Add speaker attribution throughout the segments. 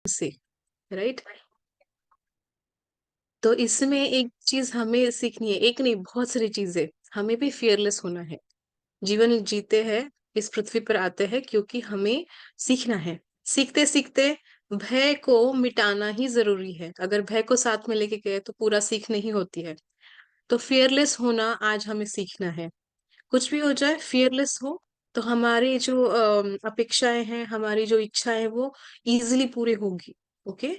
Speaker 1: से, राइट? तो इसमें एक चीज हमें सीखनी है, एक नहीं बहुत सारी चीजें। हमें भी फियरलेस होना है। जीवन जीते हैं, इस पृथ्वी पर आते हैं क्योंकि हमें सीखना है। सीखते सीखते भय को मिटाना ही जरूरी है। अगर भय को साथ में लेके गए तो पूरा सीख नहीं होती है। तो फियरलेस होना आज हमें सीखना है। कुछ भी हो जाए फियरलेस हो, तो हमारी जो अपेक्षाएं हैं, हमारी जो इच्छाएं हैं, वो इजीली पूरी होगी। ओके,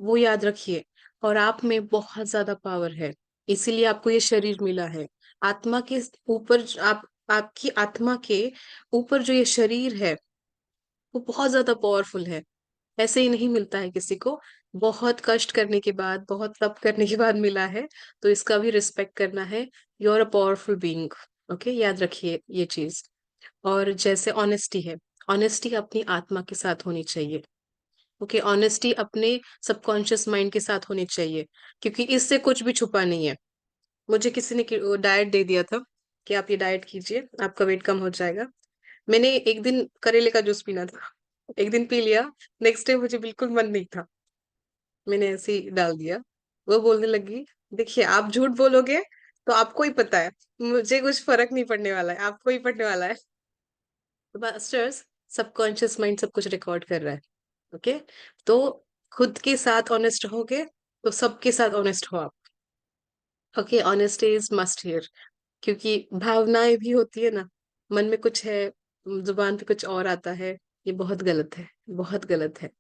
Speaker 1: वो याद रखिए। और आप में बहुत ज्यादा पावर है, इसीलिए आपको ये शरीर मिला है। आत्मा के ऊपर आपकी आत्मा के ऊपर जो ये शरीर है, वो बहुत ज्यादा पावरफुल है। ऐसे ही नहीं मिलता है किसी को। बहुत कष्ट करने के बाद, बहुत तप करने के बाद मिला है। तो इसका भी रिस्पेक्ट करना है। You are a powerful being. Okay, याद रखिए ये चीज। और जैसे ऑनेस्टी है, ऑनेस्टी अपनी आत्मा के साथ होनी चाहिए। ओके, ऑनेस्टी अपने सबकॉन्शियस माइंड के साथ होनी चाहिए, क्योंकि इससे कुछ भी छुपा नहीं है। मुझे किसी ने डाइट दे दिया था कि आप ये डाइट कीजिए, आपका वेट कम हो जाएगा। मैंने एक दिन करेले का जूस पीना था, एक दिन पी लिया। नेक्स्ट डे मुझे बिल्कुल मन नहीं था, मैंने ऐसे ही डाल दिया। वो बोलने लगी, देखिए आप झूठ बोलोगे तो आपको ही पता है, मुझे कुछ फर्क नहीं पड़ने वाला है, आपको ही पड़ने वाला है। मास्टर्स, सबकॉन्शियस माइंड सब कुछ रिकॉर्ड कर रहा है। ओके, तो खुद के साथ ऑनेस्ट रहोगे तो सबके साथ ऑनेस्ट हो आप। Okay, honesty is must here. क्योंकि भावनाएं भी होती है ना, मन में कुछ है, जुबान पे कुछ और आता है। ये बहुत गलत है, बहुत गलत है।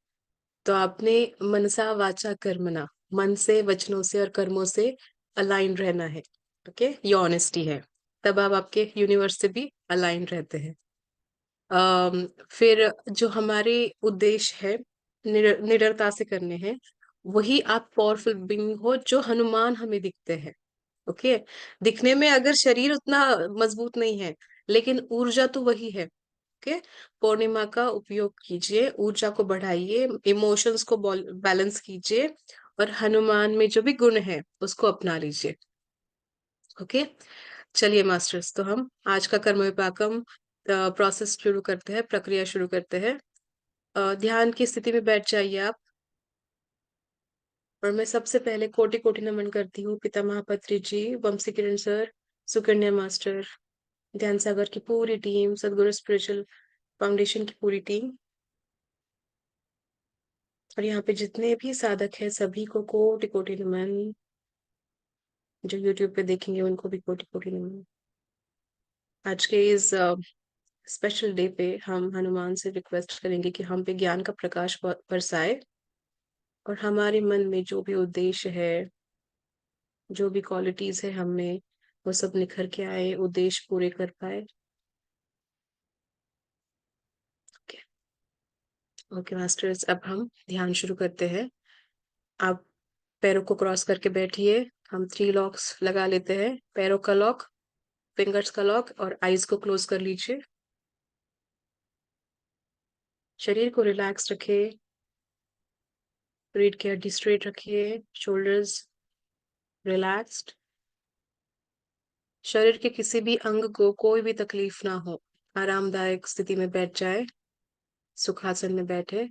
Speaker 1: तो आपने मनसा वाचा कर्मणा, मन से, वचनों से और कर्मों से अलाइन रहना है। ओके, ये ऑनेस्टी है। तब आप आपके यूनिवर्स से भी अलाइन रहते हैं। फिर जो हमारे उद्देश्य है, निडरता से करने हैं, वही आप पावरफुल बीइंग हो जो हनुमान हमें दिखते हैं। ओके, दिखने में अगर शरीर उतना मजबूत नहीं है, लेकिन ऊर्जा तो वही है। ओके, पूर्णिमा का उपयोग कीजिए, ऊर्जा को बढ़ाइए, इमोशंस को बैलेंस कीजिए, और हनुमान में जो भी गुण है उसको अपना लीजिए। ओके, चलिए मास्टर्स, तो हम आज का कर्म विपाकम प्रोसेस शुरू करते हैं, प्रक्रिया शुरू करते हैं। ध्यान की स्थिति में बैठ जाइए आप। और मैं सबसे पहले कोटि कोटि नमन करती हूँ पिता महापत्री जी, वंशी किरण सर, सुकन्या मास्टर, ध्यान सागर की पूरी टीम, सदगुरु स्पिरिचुअल फाउंडेशन की पूरी टीम, और यहाँ पे जितने भी साधक हैं सभी को कोटि कोटि नमन। जो यूट्यूब पे देखेंगे उनको भी कोटि कोटि नमन। आज के इस स्पेशल डे पे हम हनुमान से रिक्वेस्ट करेंगे कि हम पे ज्ञान का प्रकाश बरसाए, और हमारे मन में जो भी उद्देश्य है, जो भी क्वालिटीज है हम में, वो सब निखर के आए, उद्देश्य पूरे कर पाए। ओके, ओके मास्टर्स, अब हम ध्यान शुरू करते हैं। आप पैरों को क्रॉस करके बैठिए। हम 3 लॉक्स लगा लेते हैं, पैरों का लॉक, फिंगर्स का लॉक, और आईज को क्लोज कर लीजिए। शरीर को रिलैक्स रखिए, रीढ़ की हड्डी स्ट्रेट रखिए, शोल्डर्स रिलैक्स्ड। शरीर के किसी भी अंग को कोई भी तकलीफ ना हो, आरामदायक स्थिति में बैठ जाए, सुखासन में बैठे।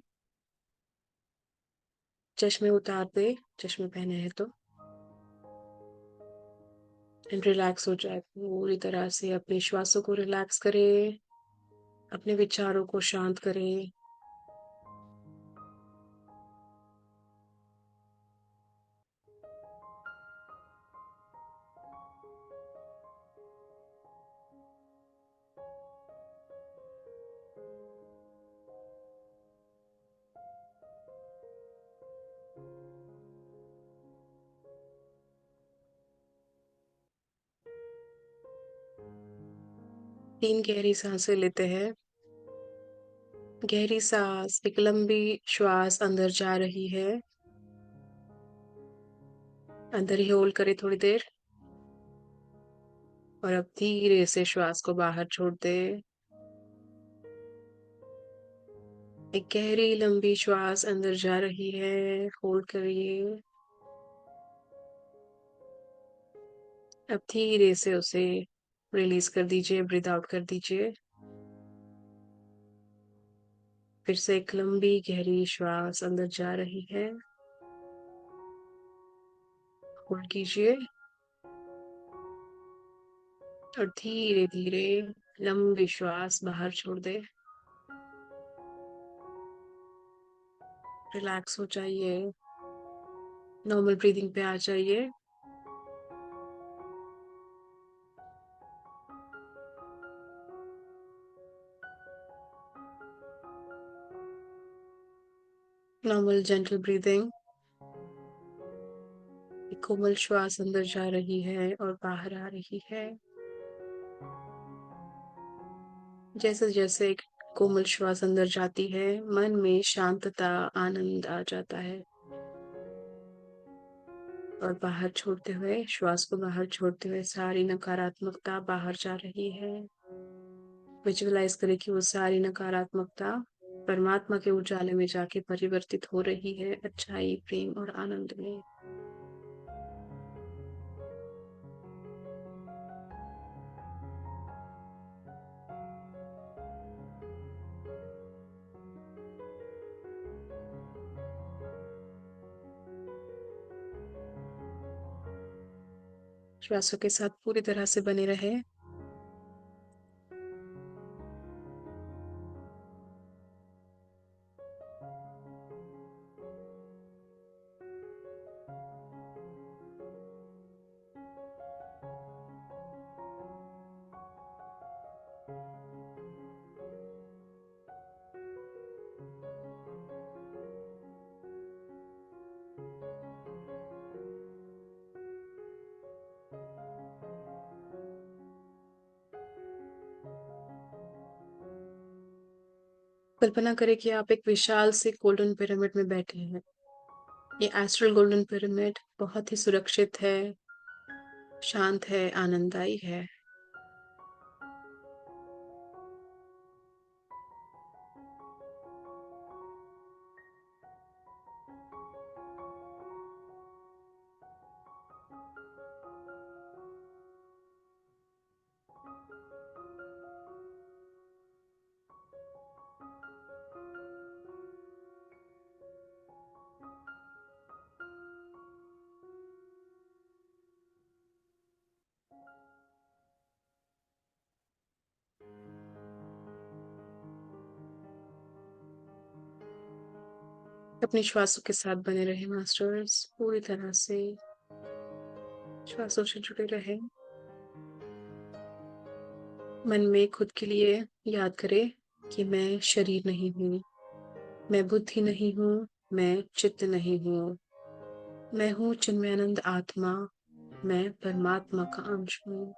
Speaker 1: चश्मे उतार दे, चश्मे पहने हैं तो, एंड रिलैक्स हो जाए पूरी तरह से। अपने श्वासों को रिलैक्स करें, अपने विचारों को शांत करें। तीन गहरी सांसें लेते हैं। गहरी सांस, एक लंबी श्वास अंदर जा रही है, अंदर ही होल्ड करें थोड़ी देर, और अब धीरे से श्वास को बाहर छोड़ दे। एक गहरी लंबी श्वास अंदर जा रही है, होल्ड करिए। अब धीरे से उसे रिलीज कर दीजिए, ब्रीथ आउट कर दीजिए। फिर से एक लंबी गहरी श्वास अंदर जा रही है। होल्ड कीजिए और धीरे धीरे लंबी श्वास बाहर छोड़ दे। रिलैक्स हो जाइए, नॉर्मल ब्रीदिंग पे आ जाइए। Normal gentle breathing. एक कोमल श्वास अंदर जा रही है और बाहर आ रही है। जैसे जैसे एक कोमल श्वास अंदर जाती है, मन में शांतता, आनंद आ जाता है। और बाहर छोड़ते हुए, श्वास को बाहर छोड़ते हुए सारी नकारात्मकता बाहर जा रही है। विजुअलाइज करें कि वो सारी नकारात्मकता परमात्मा के उजाले में जाके परिवर्तित हो रही है, अच्छाई, प्रेम और आनंद में। श्वासों के साथ पूरी तरह से बने रहे। कल्पना करें कि आप एक विशाल से गोल्डन पिरामिड में बैठे हैं। ये एस्ट्रल गोल्डन पिरामिड बहुत ही सुरक्षित है, शांत है, आनंददायी है। अपने श्वासों के साथ बने रहे मास्टर्स, पूरी तरह से श्वासों से जुड़े रहे। मन में खुद के लिए याद करें कि मैं शरीर नहीं हूँ, मैं बुद्धि नहीं हूँ, मैं चित्त नहीं हूँ, मैं हूँ चिन्मयानंद आत्मा, मैं परमात्मा का अंश हूँ।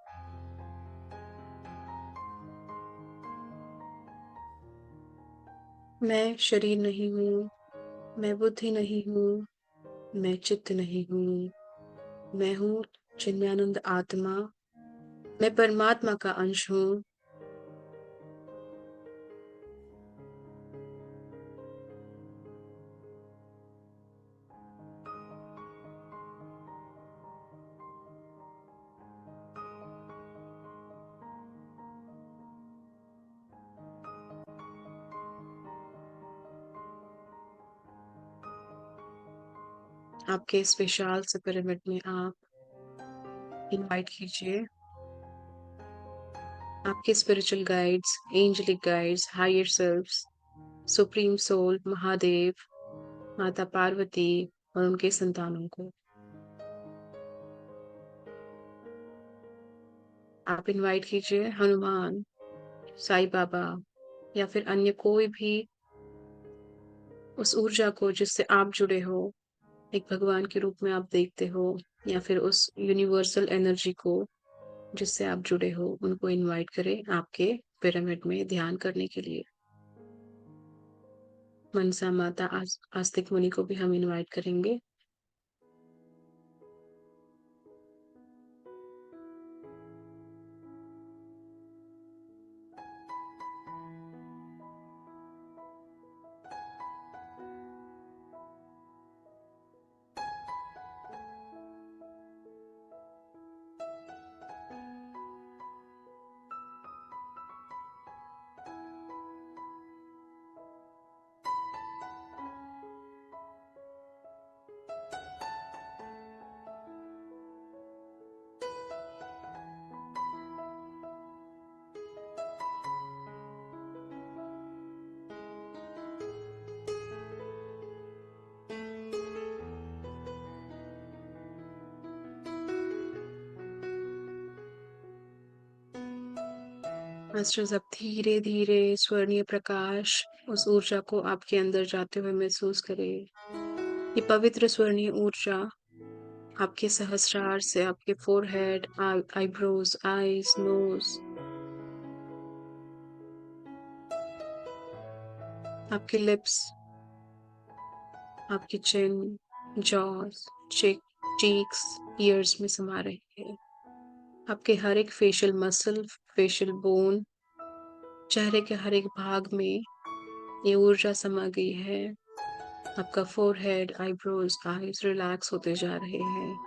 Speaker 1: मैं शरीर नहीं हूँ, मैं बुद्धि नहीं हूँ, मैं चित्त नहीं हूँ, मैं हूँ चिन्मयानंद आत्मा, मैं परमात्मा का अंश हूँ। आपके इस विशाल से पिरामिड में आप इनवाइट कीजिए आपके spiritual guides, angelic guides, higher selfs, supreme soul, Mahadev, Mata Parvati और उनके संतानों को। आप इनवाइट कीजिए हनुमान, साईं बाबा या फिर अन्य कोई भी उस ऊर्जा को जिससे आप जुड़े हो, एक भगवान के रूप में आप देखते हो, या फिर उस यूनिवर्सल एनर्जी को जिससे आप जुड़े हो, उनको इनवाइट करें आपके पिरामिड में ध्यान करने के लिए। मनसा माता, आस्तिक मुनि को भी हम इनवाइट करेंगे। मास्टर्स अब धीरे-धीरे स्वर्णीय प्रकाश उस ऊर्जा को आपके अंदर जाते हुए महसूस करें। ये पवित्र स्वर्णीय ऊर्जा आपके सहस्रार से आपके फोरहेड, आईब्रोज, आईज, नोज, आपके लिप्स, आपकी चिन, जॉज, चीक्स, ईयर्स में समा रही है। आपके हर एक फेशियल मसल, फेशियल बोन, चेहरे के हर एक भाग में ये ऊर्जा समा गई है। आपका फोरहेड, आईब्रोज, आईज रिलैक्स होते जा रहे हैं।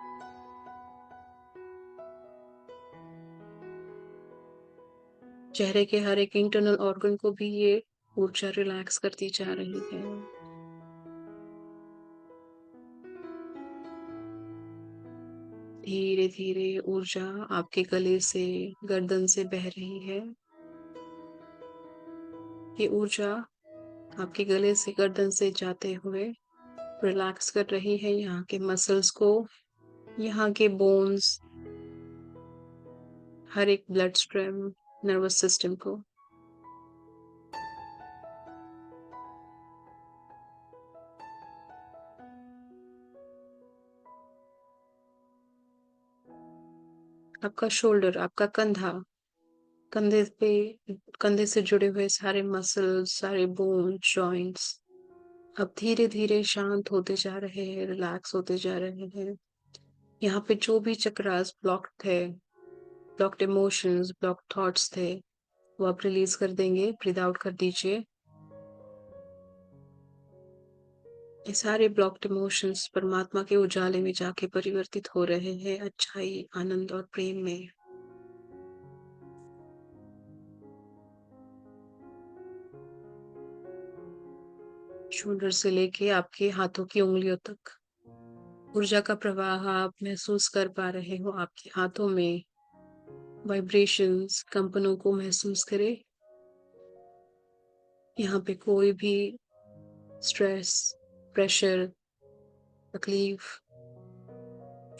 Speaker 1: चेहरे के हर एक इंटरनल ऑर्गन को भी ये ऊर्जा रिलैक्स करती जा रही है। धीरे धीरे ऊर्जा आपके गले से, गर्दन से बह रही है। ये ऊर्जा आपके गले से, गर्दन से जाते हुए रिलैक्स कर रही है यहाँ के मसल्स को, यहाँ के बोन्स, हर एक ब्लड स्ट्रीम, नर्वस सिस्टम को। आपका शोल्डर, आपका कंधा, कंधे पे, कंधे से जुड़े हुए सारे मसल्स, सारे बोन्स, जॉइंट्स अब धीरे धीरे शांत होते जा रहे हैं, रिलैक्स होते जा रहे हैं। यहाँ पे जो भी चक्रास ब्लॉक्ड थे, ब्लॉक्ड इमोशंस, ब्लॉक्ड थॉट्स थे, वो आप रिलीज कर देंगे। ब्रीद आउट कर दीजिए। ये सारे ब्लॉक्ड इमोशंस परमात्मा के उजाले में जाके परिवर्तित हो रहे हैं, अच्छाई, आनंद और प्रेम में। शोल्डर से लेके आपके हाथों की उंगलियों तक ऊर्जा का प्रवाह आप महसूस कर पा रहे हो। आपके हाथों में वाइब्रेशंस, कंपनों को महसूस करें। यहाँ पे कोई भी स्ट्रेस, प्रेशर, तकलीफ,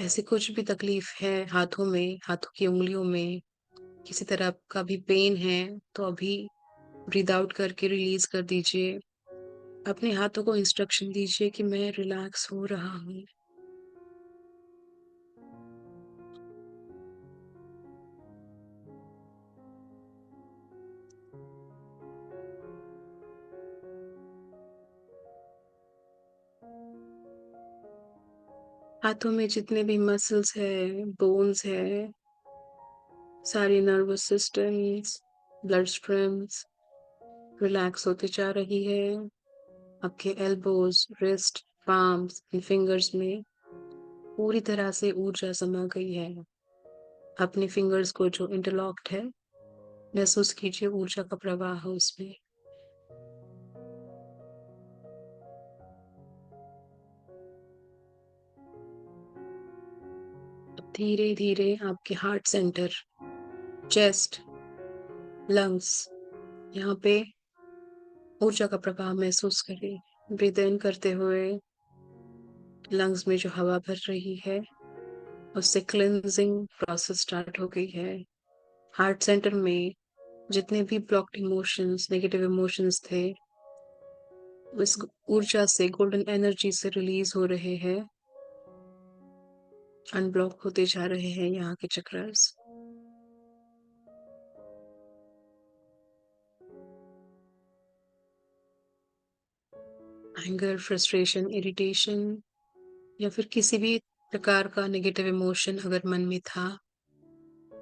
Speaker 1: ऐसी कुछ भी तकलीफ है हाथों में, हाथों की उंगलियों में, किसी तरह का भी पेन है, तो अभी ब्रीद आउट करके रिलीज कर दीजिए। अपने हाथों को इंस्ट्रक्शन दीजिए कि मैं रिलैक्स हो रहा हूँ। हाथों में जितने भी मसल्स है, बोन्स है, सारी nervous systems, blood streams relax होते जा रही है। आपके elbows, wrist, palms and fingers में पूरी तरह से ऊर्जा समा गई है। अपने फिंगर्स को जो इंटरलॉक्ड है, महसूस कीजिए ऊर्जा का प्रवाह उसमें। अब धीरे धीरे आपके हार्ट सेंटर, चेस्ट, लंग्स, यहाँ पे ऊर्जा का प्रवाह महसूस करें। ब्रीद इन करते हुए लंग्स में जो हवा भर रही है, उससे क्लिनजिंग प्रोसेस स्टार्ट हो गई है। हार्ट सेंटर में जितने भी ब्लॉक्ड इमोशंस, नेगेटिव इमोशंस थे, इस ऊर्जा से, गोल्डन एनर्जी से रिलीज हो रहे हैं, अनब्लॉक होते जा रहे हैं यहाँ के चक्रास। एंगर, फ्रस्ट्रेशन, इरिटेशन या फिर किसी भी प्रकार का नेगेटिव इमोशन अगर मन में था,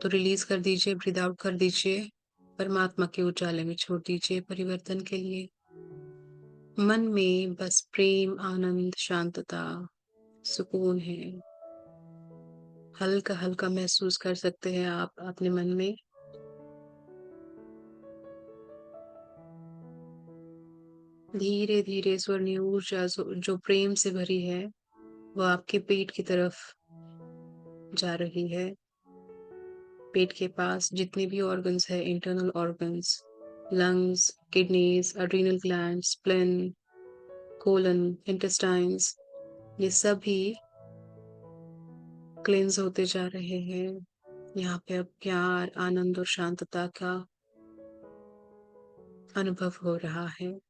Speaker 1: तो रिलीज कर दीजिए, ब्रीद आउट कर दीजिए, परमात्मा के उजाले में छोड़ दीजिए परिवर्तन के लिए। मन में बस प्रेम, आनंद, शांतता, सुकून है। हल्का हल्का महसूस कर सकते हैं आप अपने मन में। धीरे धीरे स्वर्णीय ऊर्जा जो प्रेम से भरी है, वो आपके पेट की तरफ जा रही है। पेट के पास जितने भी ऑर्गन्स है, internal organs, lungs, kidneys, adrenal gland, spleen, colon, intestines, ये सभी क्लींस होते जा रहे हैं। यहाँ पे अब प्यार, आनंद और शांतता का अनुभव हो रहा है।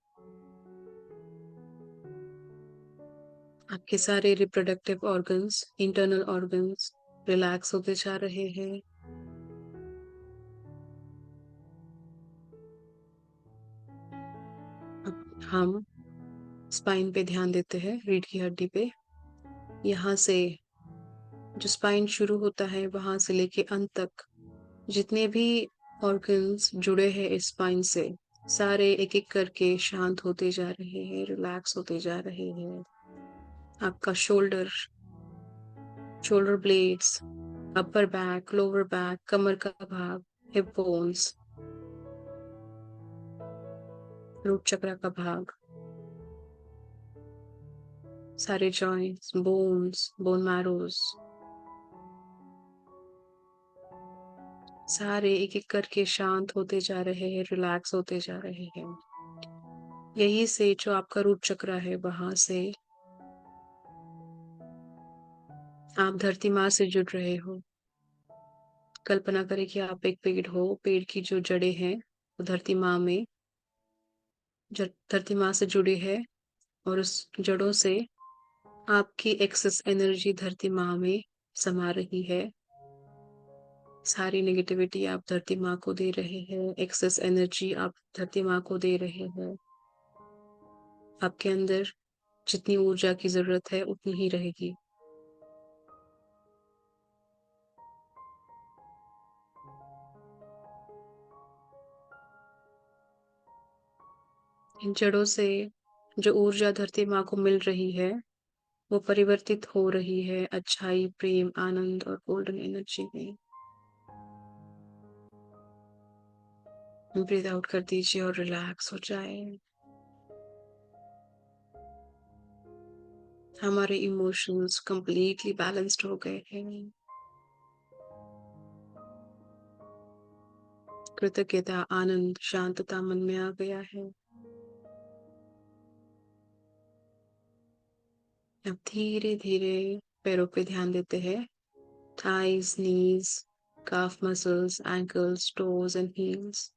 Speaker 1: आपके सारे reproductive organs, internal organs relax होते जा रहे हैं। अब हम स्पाइन पे ध्यान देते हैं, रीढ़ की हड्डी पे। यहाँ से जो स्पाइन शुरू होता है वहां से लेके अंत तक जितने भी ऑर्गन्स जुड़े हैं इस स्पाइन से, सारे एक एक करके शांत होते जा रहे हैं, रिलैक्स होते जा रहे हैं। आपका shoulder, shoulder blades, upper back, lower back, कमर का भाग, हिप बोन्स, रूट चक्र का भाग, सारे जॉइंट्स, बोन्स, बोन मैरोज, सारे एक एक करके शांत होते जा रहे हैं, रिलैक्स होते जा रहे हैं। यही से जो आपका रूट चक्र है वहां से आप धरती माँ से जुड़ रहे हो। कल्पना करें कि आप एक पेड़ हो, पेड़ की जो जड़ें हैं वो धरती माँ में, धरती माँ से जुड़ी है, और उस जड़ों से आपकी एक्सेस एनर्जी धरती माँ में समा रही है। सारी नेगेटिविटी आप धरती माँ को दे रहे हैं, एक्सेस एनर्जी आप धरती माँ को दे रहे हैं। आपके अंदर जितनी ऊर्जा की जरूरत है उतनी ही रहेगी। इन जड़ों से जो ऊर्जा धरती माँ को मिल रही है वो परिवर्तित हो रही है अच्छाई, प्रेम, आनंद और गोल्डन एनर्जी में। ब्रीथ आउट कर दीजिए और रिलैक्स हो जाए। हमारे इमोशंस कंप्लीटली बैलेंस्ड हो गए हैं। कृतज्ञता, आनंद, शांतता मन में आ गया है। अब धीरे धीरे पैरों पे ध्यान देते हैं। Thighs, knees, calf muscles, ankles, toes and heels.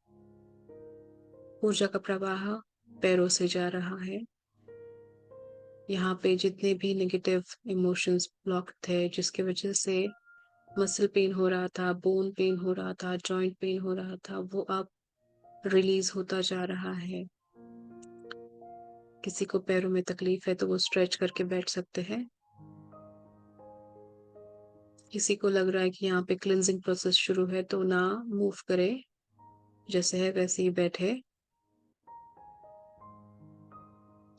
Speaker 1: ऊर्जा का प्रवाह पैरों से जा रहा है। यहाँ पे जितने भी नेगेटिव इमोशंस ब्लॉक थे जिसकी वजह से मसल पेन हो रहा था, बोन पेन हो रहा था, जॉइंट पेन हो रहा था, वो अब रिलीज होता जा रहा है। किसी को पैरों में तकलीफ है तो वो स्ट्रेच करके बैठ सकते हैं। किसी को लग रहा है कि यहाँ पे क्लिनजिंग प्रोसेस शुरू है तो ना मूव करे, जैसे है वैसे ही बैठे।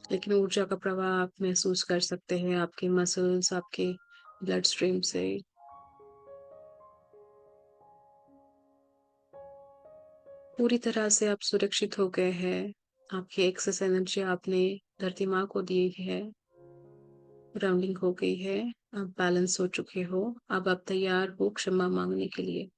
Speaker 1: लेकिन ऊर्जा का प्रवाह आप महसूस कर सकते हैं आपके मसल्स, आपके ब्लड स्ट्रीम से। पूरी तरह से आप सुरक्षित हो गए हैं। आपकी एक्सेस एनर्जी आपने धरती माँ को दी है, ग्राउंडिंग हो गई है, आप बैलेंस हो चुके हो। अब आप तैयार हो क्षमा मांगने के लिए।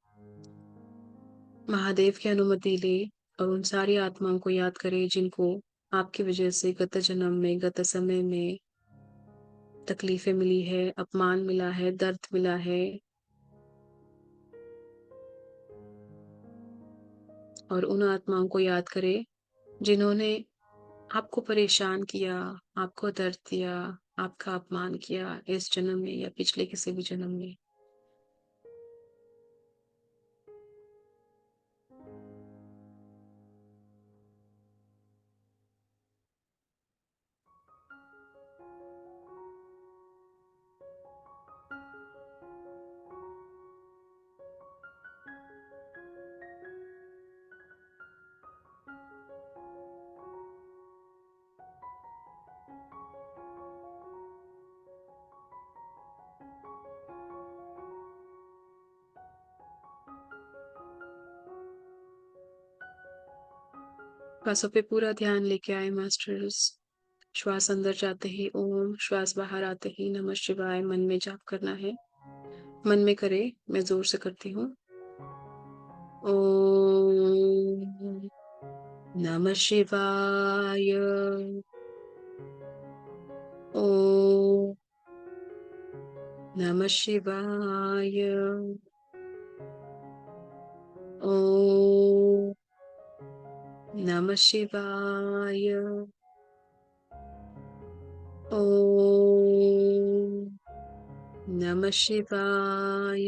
Speaker 1: महादेव की अनुमति ले और उन सारी आत्माओं को याद करें जिनको आपकी वजह से गत जन्म में, गत समय में तकलीफें मिली है, अपमान मिला है, दर्द मिला है। और उन आत्माओं को याद करें जिन्होंने आपको परेशान किया, आपको दर्द दिया, आपका अपमान किया इस जन्म में या पिछले किसी भी जन्म में। श्वासों पे पूरा ध्यान लेके आए मास्टर्स। श्वास अंदर जाते ही ओम, श्वास बाहर आते ही नमः शिवाय मन में जाप करना है। मन में करे, मैं जोर से करती हूँ। ओम नमः शिवाय। ओम नमः शिवाय। ओम नमः शिवाय। ओम नमः शिवाय।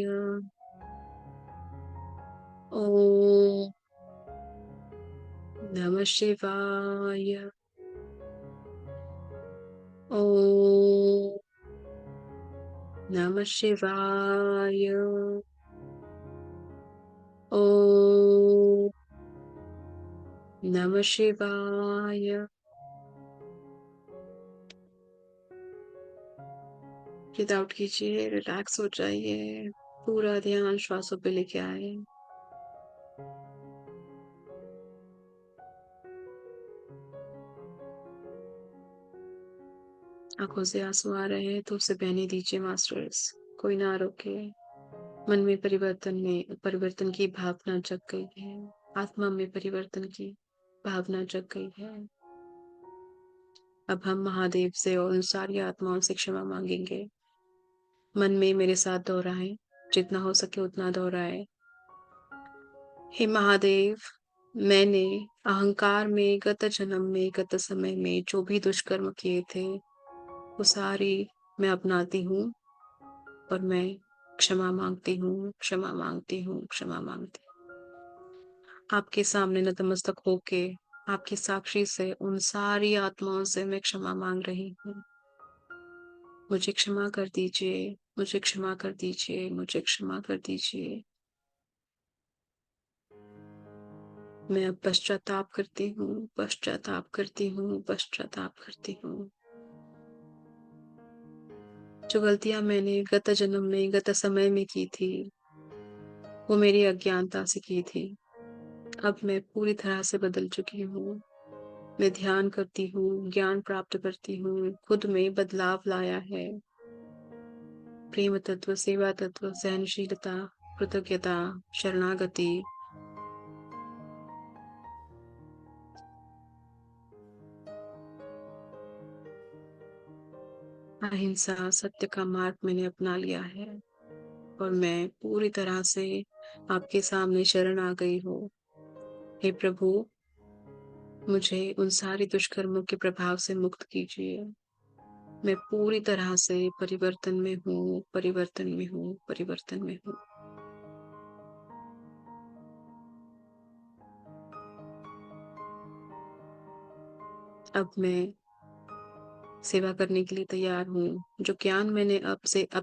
Speaker 1: ओम नमः शिवाय। ओम नमः शिवाय। ओम नमः शिवाय। ब्रीथ आउट कीजिए, रिलैक्स हो जाइए, पूरा ध्यान श्वासों पे लेके आए। आंखों से आंसू आ रहे हैं तो उसे बहने दीजिए मास्टर्स, कोई ना रोके। मन में परिवर्तन की भावना जग गई है, आत्मा में परिवर्तन की भावना जग गई है। अब हम महादेव से और उन सारी आत्माओं से क्षमा मांगेंगे। मन में मेरे साथ दोहराएं, जितना हो सके उतना दोहराएं। हे महादेव, मैंने अहंकार में गत जन्म में गत समय में जो भी दुष्कर्म किए थे वो सारी मैं अपनाती हूँ और मैं क्षमा मांगती हूँ, क्षमा मांगती हूँ, क्षमा मांगती हूँ। आपके सामने नतमस्तक होके आपकी साक्षी से उन सारी आत्माओं से मैं क्षमा मांग रही हूँ। मुझे क्षमा कर दीजिए, मुझे क्षमा कर दीजिए, मुझे क्षमा कर दीजिए। मैं अब पश्चाताप करती हूँ, पश्चाताप करती हूँ, पश्चाताप करती हूँ। जो गलतियां मैंने गत जन्म में गत समय में की थी वो मेरी अज्ञानता से की थी। अब मैं पूरी तरह से बदल चुकी हूँ। मैं ध्यान करती हूँ, ज्ञान प्राप्त करती हूँ, खुद में बदलाव लाया है। प्रेम तत्व, सेवा तत्व, सहनशीलता, कृतज्ञता, शरणागति, अहिंसा, सत्य का मार्ग मैंने अपना लिया है और मैं पूरी तरह से आपके सामने शरण आ गई हूँ। हे प्रभु, मुझे उन सारे दुष्कर्मों के प्रभाव से मुक्त कीजिए। मैं पूरी तरह से परिवर्तन में हूँ, परिवर्तन में हूँ, परिवर्तन में हूँ। अब मैं सेवा करने के लिए तैयार हूँ। जो ज्ञान मैंने अब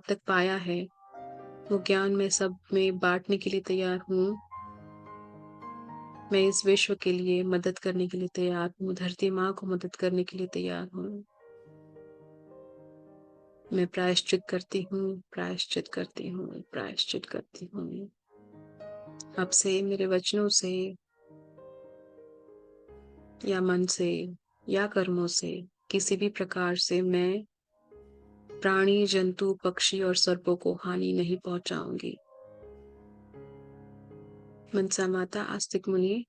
Speaker 1: तक पाया है वो ज्ञान मैं सब में बांटने के लिए तैयार हूँ। मैं इस विश्व के लिए मदद करने के लिए तैयार हूँ, धरती माँ को मदद करने के लिए तैयार हूँ। मैं प्रायश्चित करती हूँ, प्रायश्चित करती हूँ, प्रायश्चित करती हूँ। अब से मेरे वचनों से या मन से या कर्मों से किसी भी प्रकार से मैं प्राणी, जंतु, पक्षी और सर्पों को हानि नहीं पहुंचाऊंगी। मनसा माता, आस्तिक मुनि,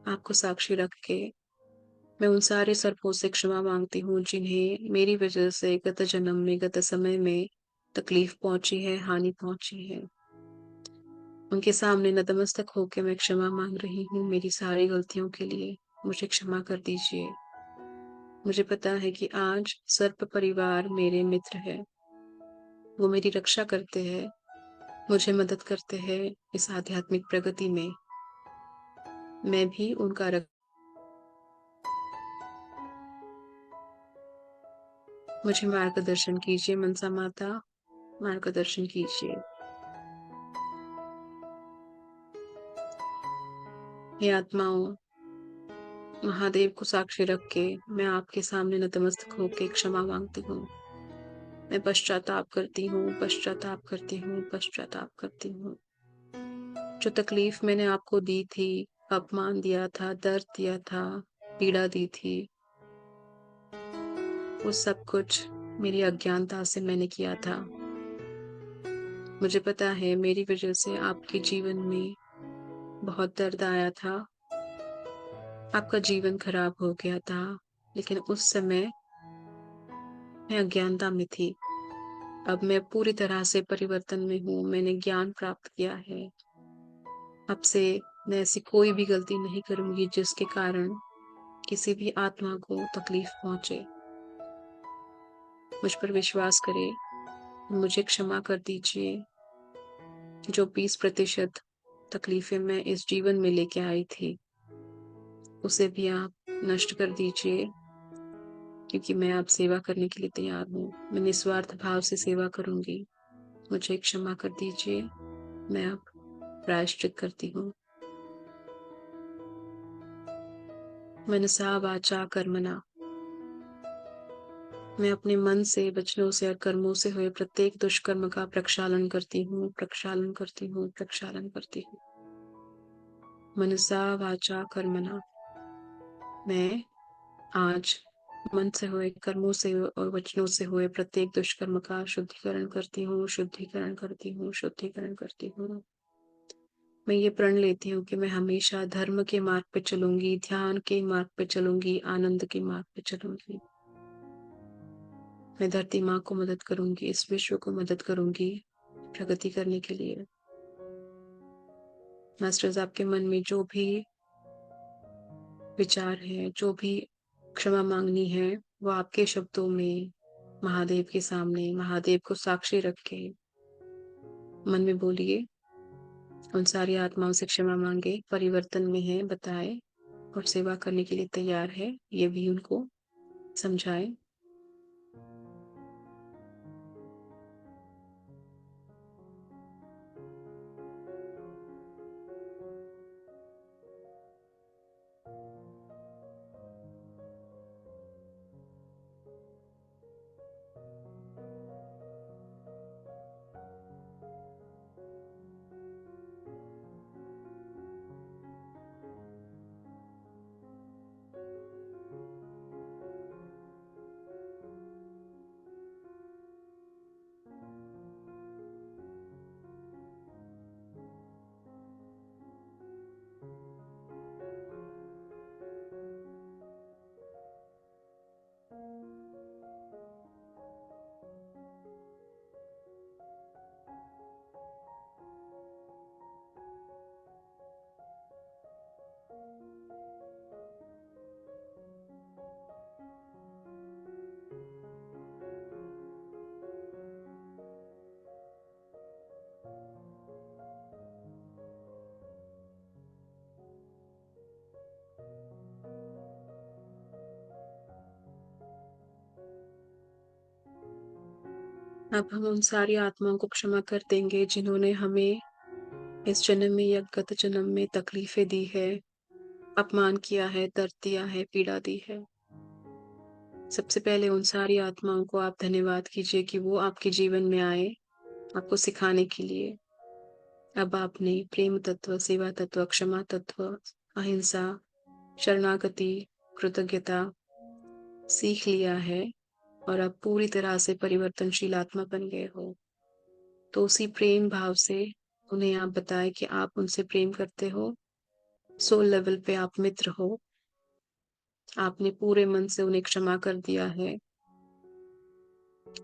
Speaker 1: आपको साक्षी रख के मैं उन सारे सर्पों से क्षमा मांगती हूँ जिन्हें मेरी वजह से गत जन्म में गत समय में तकलीफ पहुंची है, हानि पहुंची है। उनके सामने नतमस्तक होकर मैं क्षमा मांग रही हूँ मेरी सारी गलतियों के लिए। मुझे क्षमा कर दीजिए। मुझे पता है कि आज सर्प परिवार मेरे मित्र है, वो मेरी रक्षा करते हैं, मुझे मदद करते हैं इस आध्यात्मिक प्रगति में। मैं भी उनका मुझे मार्गदर्शन कीजिए मनसा माता, मार्गदर्शन कीजिए। हे आत्माओं, महादेव को साक्षी रख के मैं आपके सामने नतमस्तक होकर क्षमा मांगती हूँ। मैं पश्चाताप करती हूँ, पश्चाताप करती हूँ, पश्चाताप करती हूँ। जो तकलीफ मैंने आपको दी थी, अपमान दिया था, दर्द दिया था, पीड़ा दी थी, वो सब कुछ मेरी अज्ञानता से मैंने किया था। मुझे पता है मेरी वजह से आपके जीवन में बहुत दर्द आया था, आपका जीवन खराब हो गया था, लेकिन उस समय मैं अज्ञानता में थी। अब मैं पूरी तरह से परिवर्तन में हूँ, मैंने ज्ञान प्राप्त किया है। अब से मैं ऐसी कोई भी गलती नहीं करूँगी जिसके कारण किसी भी आत्मा को तकलीफ पहुँचे। मुझ पर विश्वास करें, मुझे क्षमा कर दीजिए। जो 20% तकलीफ़ें मैं इस जीवन में लेके आई थी, उसे भी आप नष्ट कर दीजिए, क्योंकि मैं अब सेवा करने के लिए तैयार हूँ। मैं निस्वार्थ भाव से सेवा करूँगी। मुझे क्षमा कर दीजिए, मैं अब प्रायश्चित करती हूँ। मनसा वाचा कर्मणा, मैं अपने मन से, वचनों से और कर्मों से हुए प्रत्येक दुष्कर्म का प्रक्षालन करती हूँ, प्रक्षालन करती हूँ, प्रक्षालन करती हूँ। मनसा वाचा कर्मणा, मैं आज मन से हुए, कर्मों से और वचनों से हुए प्रत्येक दुष्कर्म का शुद्धिकरण करती हूँ, शुद्धिकरण करती हूँ, शुद्धिकरण करती हूँ। मैं ये प्रण लेती हूँ कि मैं हमेशा धर्म के मार्ग पे चलूंगी, ध्यान के मार्ग पे चलूंगी, आनंद के मार्ग पे चलूंगी। मैं धरती माँ को मदद करूंगी, इस विश्व को मदद करूंगी प्रगति करने के लिए। मास्टर्स, आपके मन में जो भी विचार है, जो भी क्षमा मांगनी है, वो आपके शब्दों में महादेव के सामने, महादेव को साक्षी रख के मन में बोलिए। उन सारी आत्माओं से क्षमा मांगे, परिवर्तन में है बताए और सेवा करने के लिए तैयार है, ये भी उनको समझाए। अब हम उन सारी आत्माओं को क्षमा कर देंगे जिन्होंने हमें इस जन्म में या गत जन्म में तकलीफें दी है, अपमान किया है, दर्द दिया है, पीड़ा दी है। सबसे पहले उन सारी आत्माओं को आप धन्यवाद कीजिए कि वो आपके जीवन में आए, आपको सिखाने के लिए। अब आपने प्रेम तत्व, सेवा तत्व, क्षमा तत्व, अहिंसा, शरणागति, कृतज्ञता सीख लिया है और अब पूरी तरह से परिवर्तनशील आत्मा बन गए हो। तो उसी प्रेम भाव से उन्हें आप बताएं कि आप उनसे प्रेम करते हो, सोल लेवल पे आप मित्र हो, आपने पूरे मन से उन्हें क्षमा कर दिया है।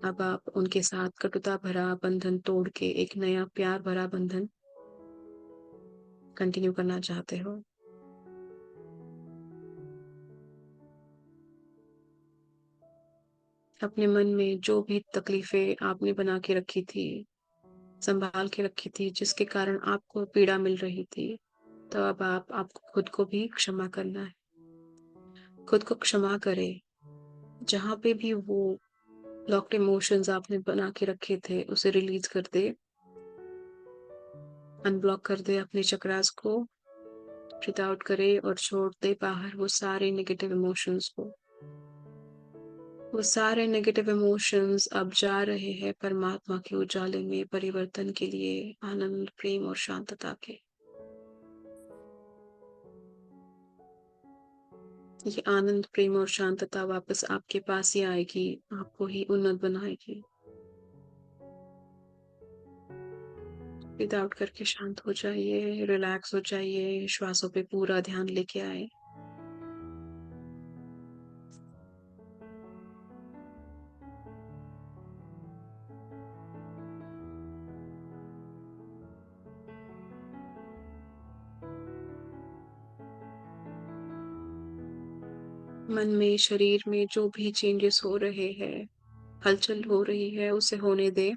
Speaker 1: अब आप उनके साथ कटुता भरा बंधन तोड़ के एक नया प्यार भरा बंधन कंटिन्यू करना चाहते हो। अपने मन में जो भी तकलीफें आपने बना के रखी थी, संभाल के रखी थी, जिसके कारण आपको पीड़ा मिल रही थी, तो अब आपको खुद को भी क्षमा करना है। खुद को क्षमा करें। जहाँ पे भी वो लॉक्ड इमोशंस आपने बना के रखे थे, उसे रिलीज कर दे, अनब्लॉक कर दे अपने चक्रास को, ब्रीथ आउट करे और छोड़ दे बाहर वो सारे नेगेटिव इमोशंस को। वो सारे नेगेटिव इमोशंस अब जा रहे हैं परमात्मा के उजाले में परिवर्तन के लिए, आनंद, प्रेम और शांतता के। ये आनंद, प्रेम और शांतता वापस आपके पास ही आएगी, आपको ही उन्नत बनाएगी। ब्रीथ आउट करके शांत हो जाइए, रिलैक्स हो जाइए, श्वासों पे पूरा ध्यान लेके आए। मन में, शरीर में जो भी चेंजेस हो रहे हैं, हलचल हो रही है, उसे होने दें।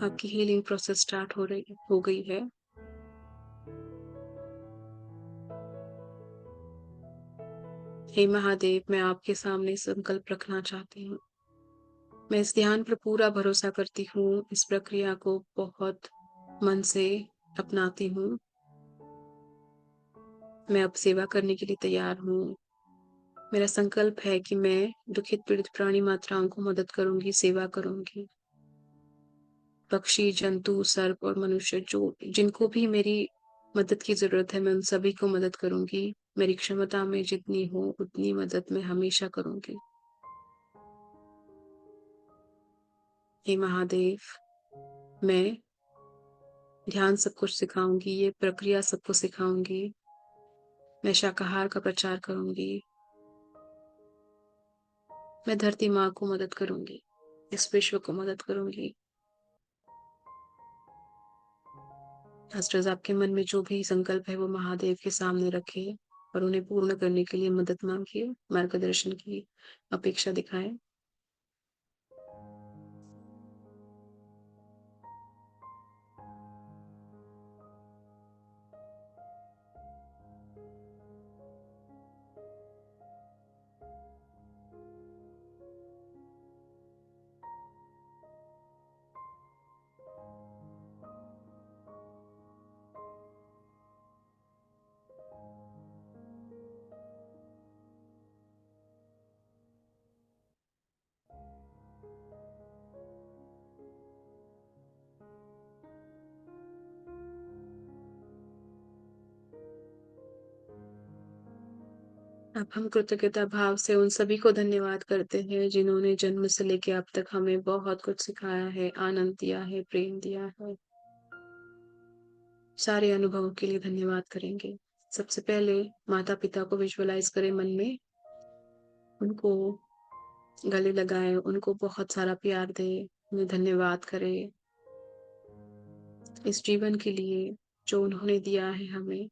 Speaker 1: आपकी हीलिंग प्रोसेस स्टार्ट हो गई है। हे महादेव, मैं आपके सामने संकल्प रखना चाहती हूँ। मैं इस ध्यान पर पूरा भरोसा करती हूँ, इस प्रक्रिया को बहुत मन से अपनाती हूँ। मैं अब सेवा करने के लिए तैयार हूँ। मेरा संकल्प है कि मैं दुखित पीड़ित प्राणी मात्राओं को मदद करूँगी, सेवा करूँगी। पक्षी, जंतु, सर्प और मनुष्य जो जिनको भी मेरी मदद की ज़रूरत है, मैं उन सभी को मदद करूँगी। मेरी क्षमता में जितनी हो उतनी मदद मैं हमेशा करूँगी। हे महादेव, मैं ध्यान सबको सिखाऊँगी, ये प्रक्रिया सबको सिखाऊँगी। मैं शाकाहार का प्रचार करूँगी। मैं धरती माँ को मदद करूँगी। इस विश्व को मदद करूँगी। मास्टर्स, आपके मन में जो भी संकल्प है वो महादेव के सामने रखिए और उन्हें पूर्ण करने के लिए मदद मांगिए, मार्गदर्शन की अपेक्षा दिखाएं। अब हम कृतज्ञता भाव से उन सभी को धन्यवाद करते हैं जिन्होंने जन्म से लेके अब तक हमें बहुत कुछ सिखाया है, आनंद दिया है, प्रेम दिया है। सारे अनुभवों के लिए धन्यवाद करेंगे। सबसे पहले माता पिता को विजुअलाइज करें मन में, उनको गले लगाएं, उनको बहुत सारा प्यार दें, उन्हें धन्यवाद करें इस जीवन के लिए जो उन्होंने दिया है हमें,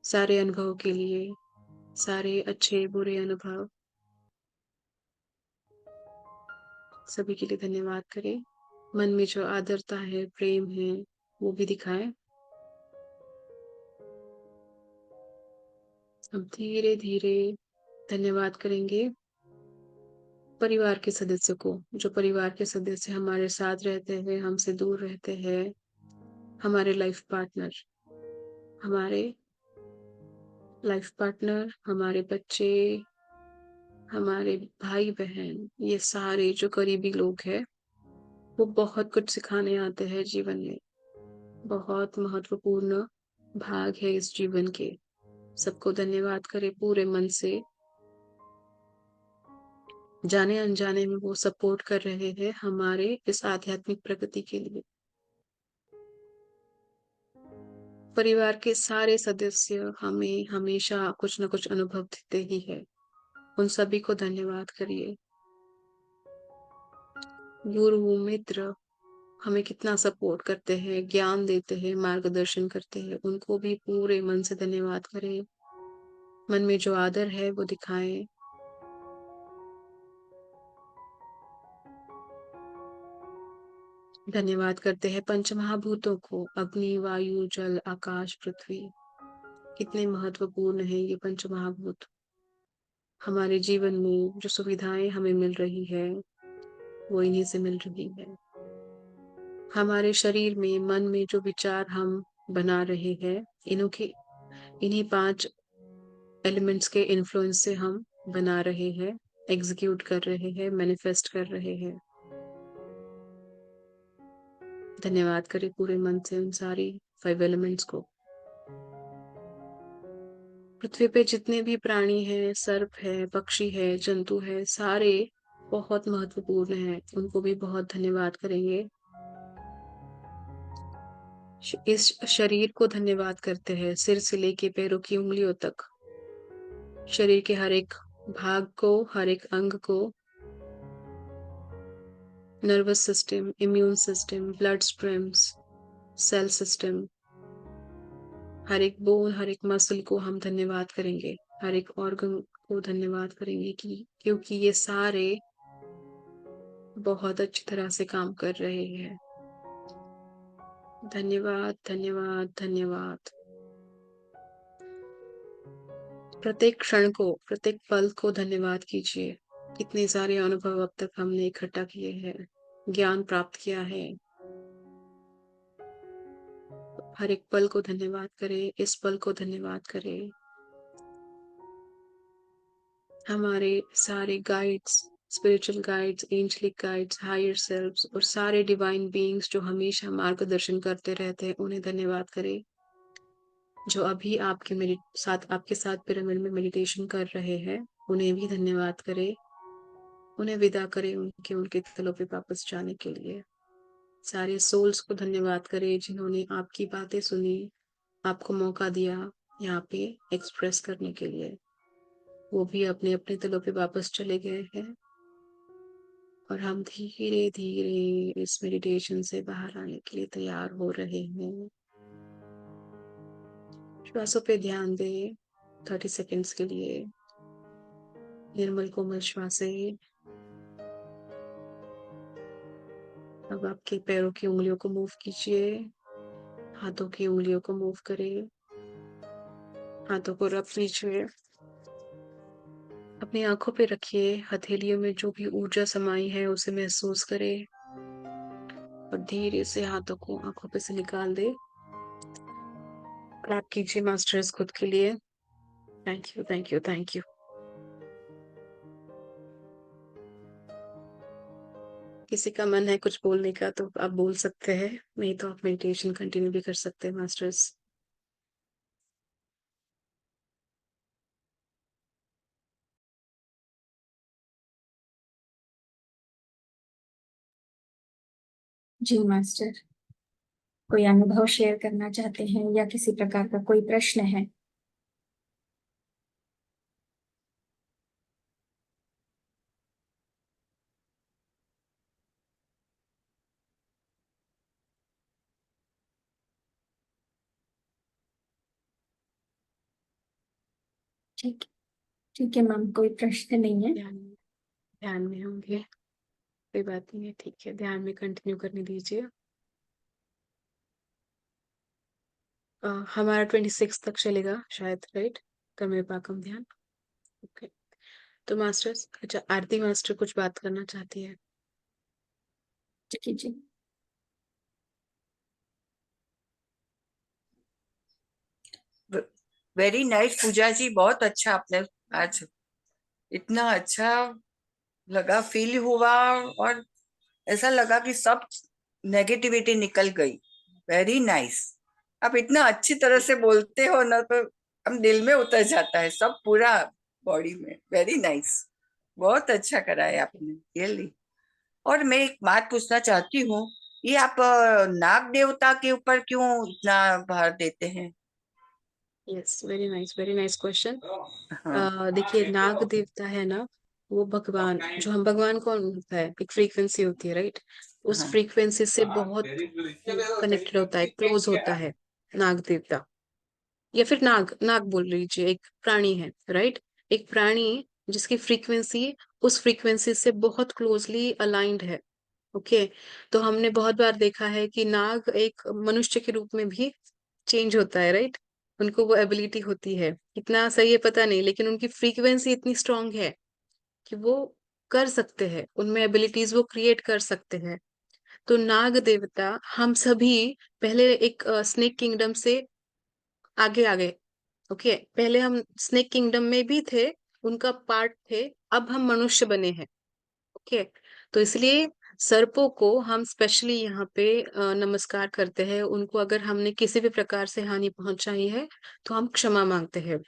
Speaker 1: सारे अनुभवों के लिए, सारे अच्छे बुरे अनुभव, सभी के लिए धन्यवाद करें। मन में जो आदरता है, प्रेम है, वो भी दिखाएं। अब धीरे धीरे धन्यवाद करेंगे परिवार के सदस्य को, जो परिवार के सदस्य हमारे साथ रहते हैं, हमसे दूर रहते हैं। हमारे हमारे लाइफ पार्टनर, हमारे बच्चे, हमारे भाई बहन, ये सारे जो करीबी लोग हैं, वो बहुत कुछ सिखाने आते हैं जीवन में। बहुत महत्वपूर्ण भाग है इस जीवन के। सबको धन्यवाद करें पूरे मन से। जाने अनजाने में वो सपोर्ट कर रहे हैं हमारे इस आध्यात्मिक प्रगति के लिए। परिवार के सारे सदस्य हमें हमेशा कुछ न कुछ अनुभव देते ही है। उन सभी को धन्यवाद करिए। गुरु, मित्र हमें कितना सपोर्ट करते हैं, ज्ञान देते हैं, मार्गदर्शन करते हैं, उनको भी पूरे मन से धन्यवाद करें। मन में जो आदर है वो दिखाएं। धन्यवाद करते हैं पंचमहाभूतों को, अग्नि, वायु, जल, आकाश, पृथ्वी। कितने महत्वपूर्ण है ये पंचमहाभूत। हमारे जीवन में जो सुविधाएं हमें मिल रही है वो इन्हीं से मिल रही है। हमारे शरीर में, मन में जो विचार हम बना रहे हैं, इन्हीं 5 एलिमेंट्स के इन्फ्लुएंस से हम बना रहे हैं, एग्जीक्यूट कर रहे हैं, मैनिफेस्ट कर रहे हैं। धन्यवाद करें पूरे मन से उन सारी 5 एलिमेंट्स को। पृथ्वी पे जितने भी प्राणी हैं, सर्प है, पक्षी है, जंतु है, सारे बहुत महत्वपूर्ण हैं। उनको भी बहुत धन्यवाद करेंगे। इस शरीर को धन्यवाद करते हैं, सिर से लेके पैरों की उंगलियों तक। शरीर के हर एक भाग को, हर एक अंग को, nervous system, immune system, blood streams, cell system, हर एक बोन, हर एक मसल को हम धन्यवाद करेंगे। हर एक ऑर्गन को धन्यवाद करेंगे कि क्योंकि ये सारे बहुत अच्छी तरह से काम कर रहे हैं। धन्यवाद, धन्यवाद, धन्यवाद। प्रत्येक क्षण को, प्रत्येक पल को धन्यवाद कीजिए। कितने सारे अनुभव अब तक हमने इकट्ठा किए हैं, ज्ञान प्राप्त किया है। हर एक पल को धन्यवाद करें, इस पल को धन्यवाद करें। हमारे सारे guides, spiritual guides, angelic guides, higher selves और सारे डिवाइन बीइंग्स जो हमेशा मार्गदर्शन करते रहते हैं, उन्हें धन्यवाद करें। जो अभी आपके साथ पिरामिड में मेडिटेशन कर रहे हैं, उन्हें भी धन्यवाद करें। उन्हें विदा करें उनके तलों पे वापस जाने के लिए। सारे सोल्स को धन्यवाद करें जिन्होंने आपकी बातें सुनी, आपको मौका दिया यहाँ पे एक्सप्रेस करने के लिए। वो भी अपने अपने तलों पे वापस चले गए हैं और हम धीरे धीरे इस मेडिटेशन से बाहर आने के लिए तैयार हो रहे हैं। श्वासों पे ध्यान दें 30 सेकेंड्स के लिए। निर्मल कोमल श्वासें। अब आपके पैरों की उंगलियों को मूव कीजिए, हाथों की उंगलियों को मूव करें, हाथों को रब कीजिए, अपनी आंखों पे रखिए। हथेलियों में जो भी ऊर्जा समाई है उसे महसूस करें और धीरे से हाथों को आंखों पे से निकाल दे। क्लैप कीजिए मास्टर्स खुद के लिए। Thank you, thank you, thank you. किसी का मन है कुछ बोलने का तो आप बोल सकते हैं, नहीं तो आप मेडिटेशन कंटिन्यू भी कर सकते हैं मास्टर्स।
Speaker 2: जी मास्टर, कोई अनुभव शेयर करना चाहते हैं या किसी प्रकार का कोई प्रश्न है? ठीक ठीक है मैम, कोई प्रश्न नहीं है।
Speaker 1: ध्यान में होंगे, कोई बात नहीं है, ठीक है, ध्यान में कंटिन्यू करने दीजिए। हमारा 26 तक चलेगा शायद, राइट? कर्मे पाकम ध्यान। ओके, तो मास्टर्स, अच्छा आरती मास्टर कुछ बात करना चाहती है।
Speaker 2: जी जी।
Speaker 3: वेरी नाइस पूजा जी, बहुत अच्छा आपने आज इतना अच्छा लगा, फील हुआ और ऐसा लगा कि सब नेगेटिविटी निकल गई। Very nice. आप इतना अच्छी तरह से बोलते हो ना, तो हम दिल में उतर जाता है सब, पूरा बॉडी में। वेरी नाइस, बहुत अच्छा करा है आपने, रियली। और मैं एक बात पूछना चाहती हूँ, ये आप नाग देवता के ऊपर क्यों इतना भार देते हैं?
Speaker 1: Yes, very nice question.
Speaker 3: हाँ
Speaker 1: देखिए, नाग देवता है ना, वो भगवान, जो हम भगवान कौन होता है, एक फ्रीक्वेंसी होती है, राइट? उस
Speaker 3: हाँ
Speaker 1: फ्रीक्वेंसी से बहुत कनेक्टेड होता है, क्लोज होता है नाग देवता। या फिर नाग, नाग बोल लीजिए, एक प्राणी है, राइट? एक प्राणी जिसकी फ्रीक्वेंसी उस फ्रीक्वेंसी से बहुत क्लोजली अलाइंड है। ओके, तो हमने बहुत बार देखा है कि नाग एक मनुष्य के रूप में भी चेंज होता है, राइट? उनको वो एबिलिटी होती है, कितना सही है पता नहीं, लेकिन उनकी फ्रीक्वेंसी इतनी स्ट्रांग है कि वो कर सकते हैं, उनमें एबिलिटीज वो क्रिएट कर सकते हैं। तो नाग देवता हम सभी पहले एक स्नेक किंगडम से आगे आ गए। ओके, पहले हम स्नेक किंगडम में भी थे, उनका पार्ट थे, अब हम मनुष्य बने हैं। ओके, तो इसलिए सर्पों को हम स्पेशली यहाँ पे नमस्कार करते हैं। उनको अगर हमने किसी भी प्रकार से हानि पहुंचाई है तो हम क्षमा मांगते हैं।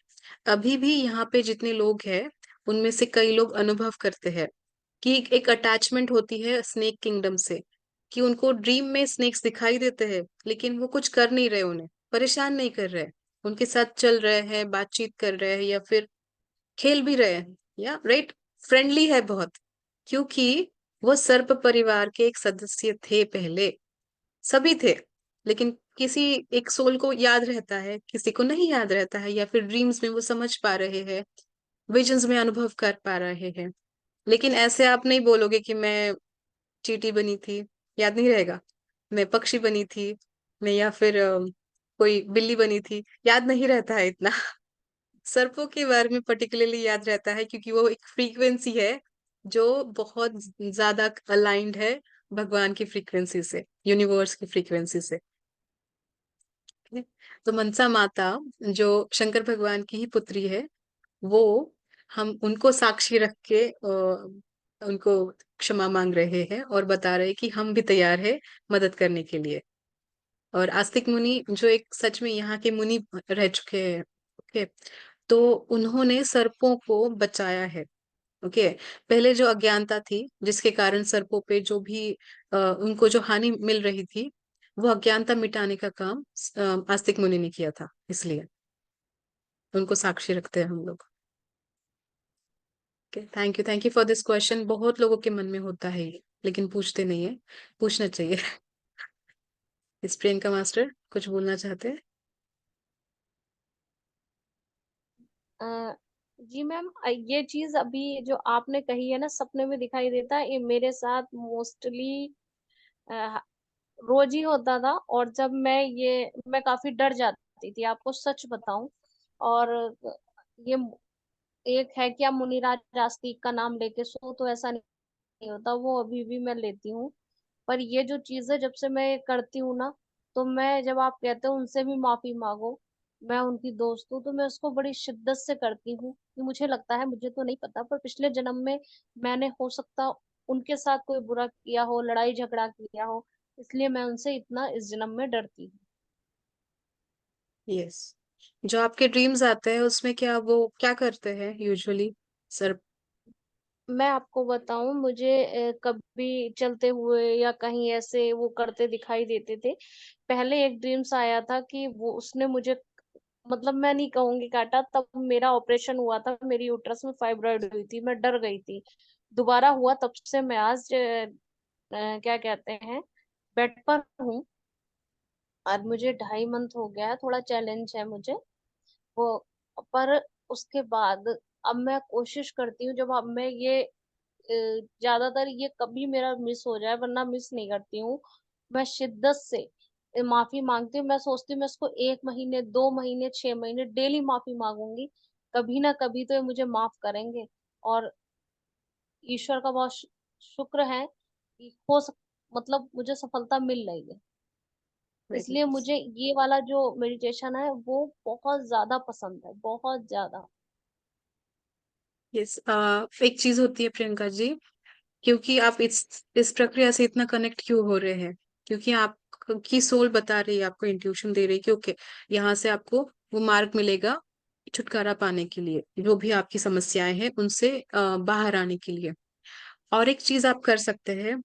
Speaker 1: अभी भी यहाँ पे जितने लोग हैं, उनमें से कई लोग अनुभव करते हैं कि एक अटैचमेंट होती है स्नेक किंगडम से, कि उनको ड्रीम में स्नेक्स दिखाई देते हैं लेकिन वो कुछ कर नहीं रहे, उन्हें परेशान नहीं कर रहे, उनके साथ चल रहे हैं, बातचीत कर रहे हैं या फिर खेल भी रहे हैं, या राइट, फ्रेंडली है बहुत, क्योंकि वो सर्प परिवार के एक सदस्य थे पहले, सभी थे। लेकिन किसी एक सोल को याद रहता है, किसी को नहीं याद रहता है, या फिर ड्रीम्स में वो समझ पा रहे हैं विजन्स में अनुभव कर पा रहे हैं। लेकिन ऐसे आप नहीं बोलोगे कि मैं चींटी बनी थी, याद नहीं रहेगा। मैं पक्षी बनी थी, मैं या फिर कोई बिल्ली बनी थी, याद नहीं रहता है इतना। सर्पों के बारे में पर्टिकुलरली याद रहता है क्योंकि वो एक फ्रीक्वेंसी है जो बहुत ज्यादा अलाइंड है भगवान की फ्रीक्वेंसी से, यूनिवर्स की फ्रीक्वेंसी से। ठीक है? तो मनसा माता जो शंकर भगवान की ही पुत्री है, वो हम उनको साक्षी रख के उनको क्षमा मांग रहे हैं और बता रहे हैं कि हम भी तैयार है मदद करने के लिए। और आस्तिक मुनि जो एक सच में यहाँ के मुनि रह चुके हैं, ओके, तो उन्होंने सर्पों को बचाया है। ओके, पहले जो अज्ञानता थी जिसके कारण सर्पों पे जो भी उनको जो हानि मिल रही थी, वो अज्ञानता मिटाने का काम आस्तिक मुनि ने किया था, इसलिए उनको साक्षी रखते हैं हम लोग। Okay, thank you for this question. बहुत लोगों के मन में होता है ये, लेकिन पूछते नहीं है, पूछना चाहिए। इस प्रियंका मास्टर कुछ बोलना चाहते हैं?
Speaker 4: अ, जी मैम, ये चीज अभी जो आपने कही है ना, सपने में दिखाई देता है, ये मेरे साथ मोस्टली रोज ही होता था। और जब मैं काफी डर जाती थी, आपको सच बताऊं। और ये एक है क्या, मुनिराज आस्तिक का नाम लेके सो, तो ऐसा नहीं होता, वो अभी भी मैं लेती हूँ। पर ये जो चीज है, जब से मैं ये करती हूँ ना, तो मैं, जब आप कहते हो उनसे भी माफी मांगो, मैं उनकी दोस्त हूँ, तो मैं उसको बड़ी शिद्दत से करती हूँ कि मुझे लगता है, मुझे तो नहीं पता, पर पिछले जन्म में मैंने हो सकता उनके साथ कोई बुरा किया हो, लड़ाई झगड़ा किया हो, इसलिए मैं उनसे इतना इस जन्म में डरती हूँ।
Speaker 1: यस। जो आपके ड्रीम्स आते हैं उसमें क्या वो क्या करते हैं यूजुअली सर?
Speaker 4: मैं आपको बताऊं, मुझे कभी चलते हुए या कहीं ऐसे वो करते दिखाई देते थे। पहले एक ड्रीम्स आया था कि वो उसने मुझे, मतलब मैं नहीं कहूंगी काटा, तब मेरा ऑपरेशन हुआ था, मेरी यूट्रस में फाइब्रॉइड हुई थी, मैं डर गई थी। दोबारा हुआ, तब से मैं आज क्या कहते हैं, बेड पर हूँ। और मुझे 2.5 मंथ हो गया है, थोड़ा चैलेंज है मुझे वो। पर उसके बाद अब मैं कोशिश करती हूँ, जब अब मैं ये ज्यादातर ये कभी मेरा मिस हो जाए, वरना मिस नहीं करती हूँ, मैं शिद्दत से माफी मांगती हूँ। मैं सोचती हूँ मैं इसको 1 महीने, 2 महीने, 6 महीने डेली माफी मांगूंगी, कभी ना कभी तो ये मुझे माफ करेंगे। और ईश्वर का बहुत शुक्र है कि मतलब मुझे सफलता मिल रही है।
Speaker 1: वेरी
Speaker 4: इसलिए मुझे ये वाला जो मेडिटेशन है वो बहुत ज्यादा पसंद है, बहुत ज्यादा।
Speaker 1: यस। एक चीज होती है प्रियंका जी, क्योंकि आप इस प्रक्रिया से इतना कनेक्ट क्यों हो रहे हैं, क्योंकि आपकी सोल बता रही है, आपको इंट्यूशन दे रही है कि ओके, यहाँ से आपको वो मार्ग मिलेगा छुटकारा पाने के लिए, जो भी आपकी समस्याएं हैं उनसे बाहर आने के लिए। और एक चीज आप कर सकते हैं,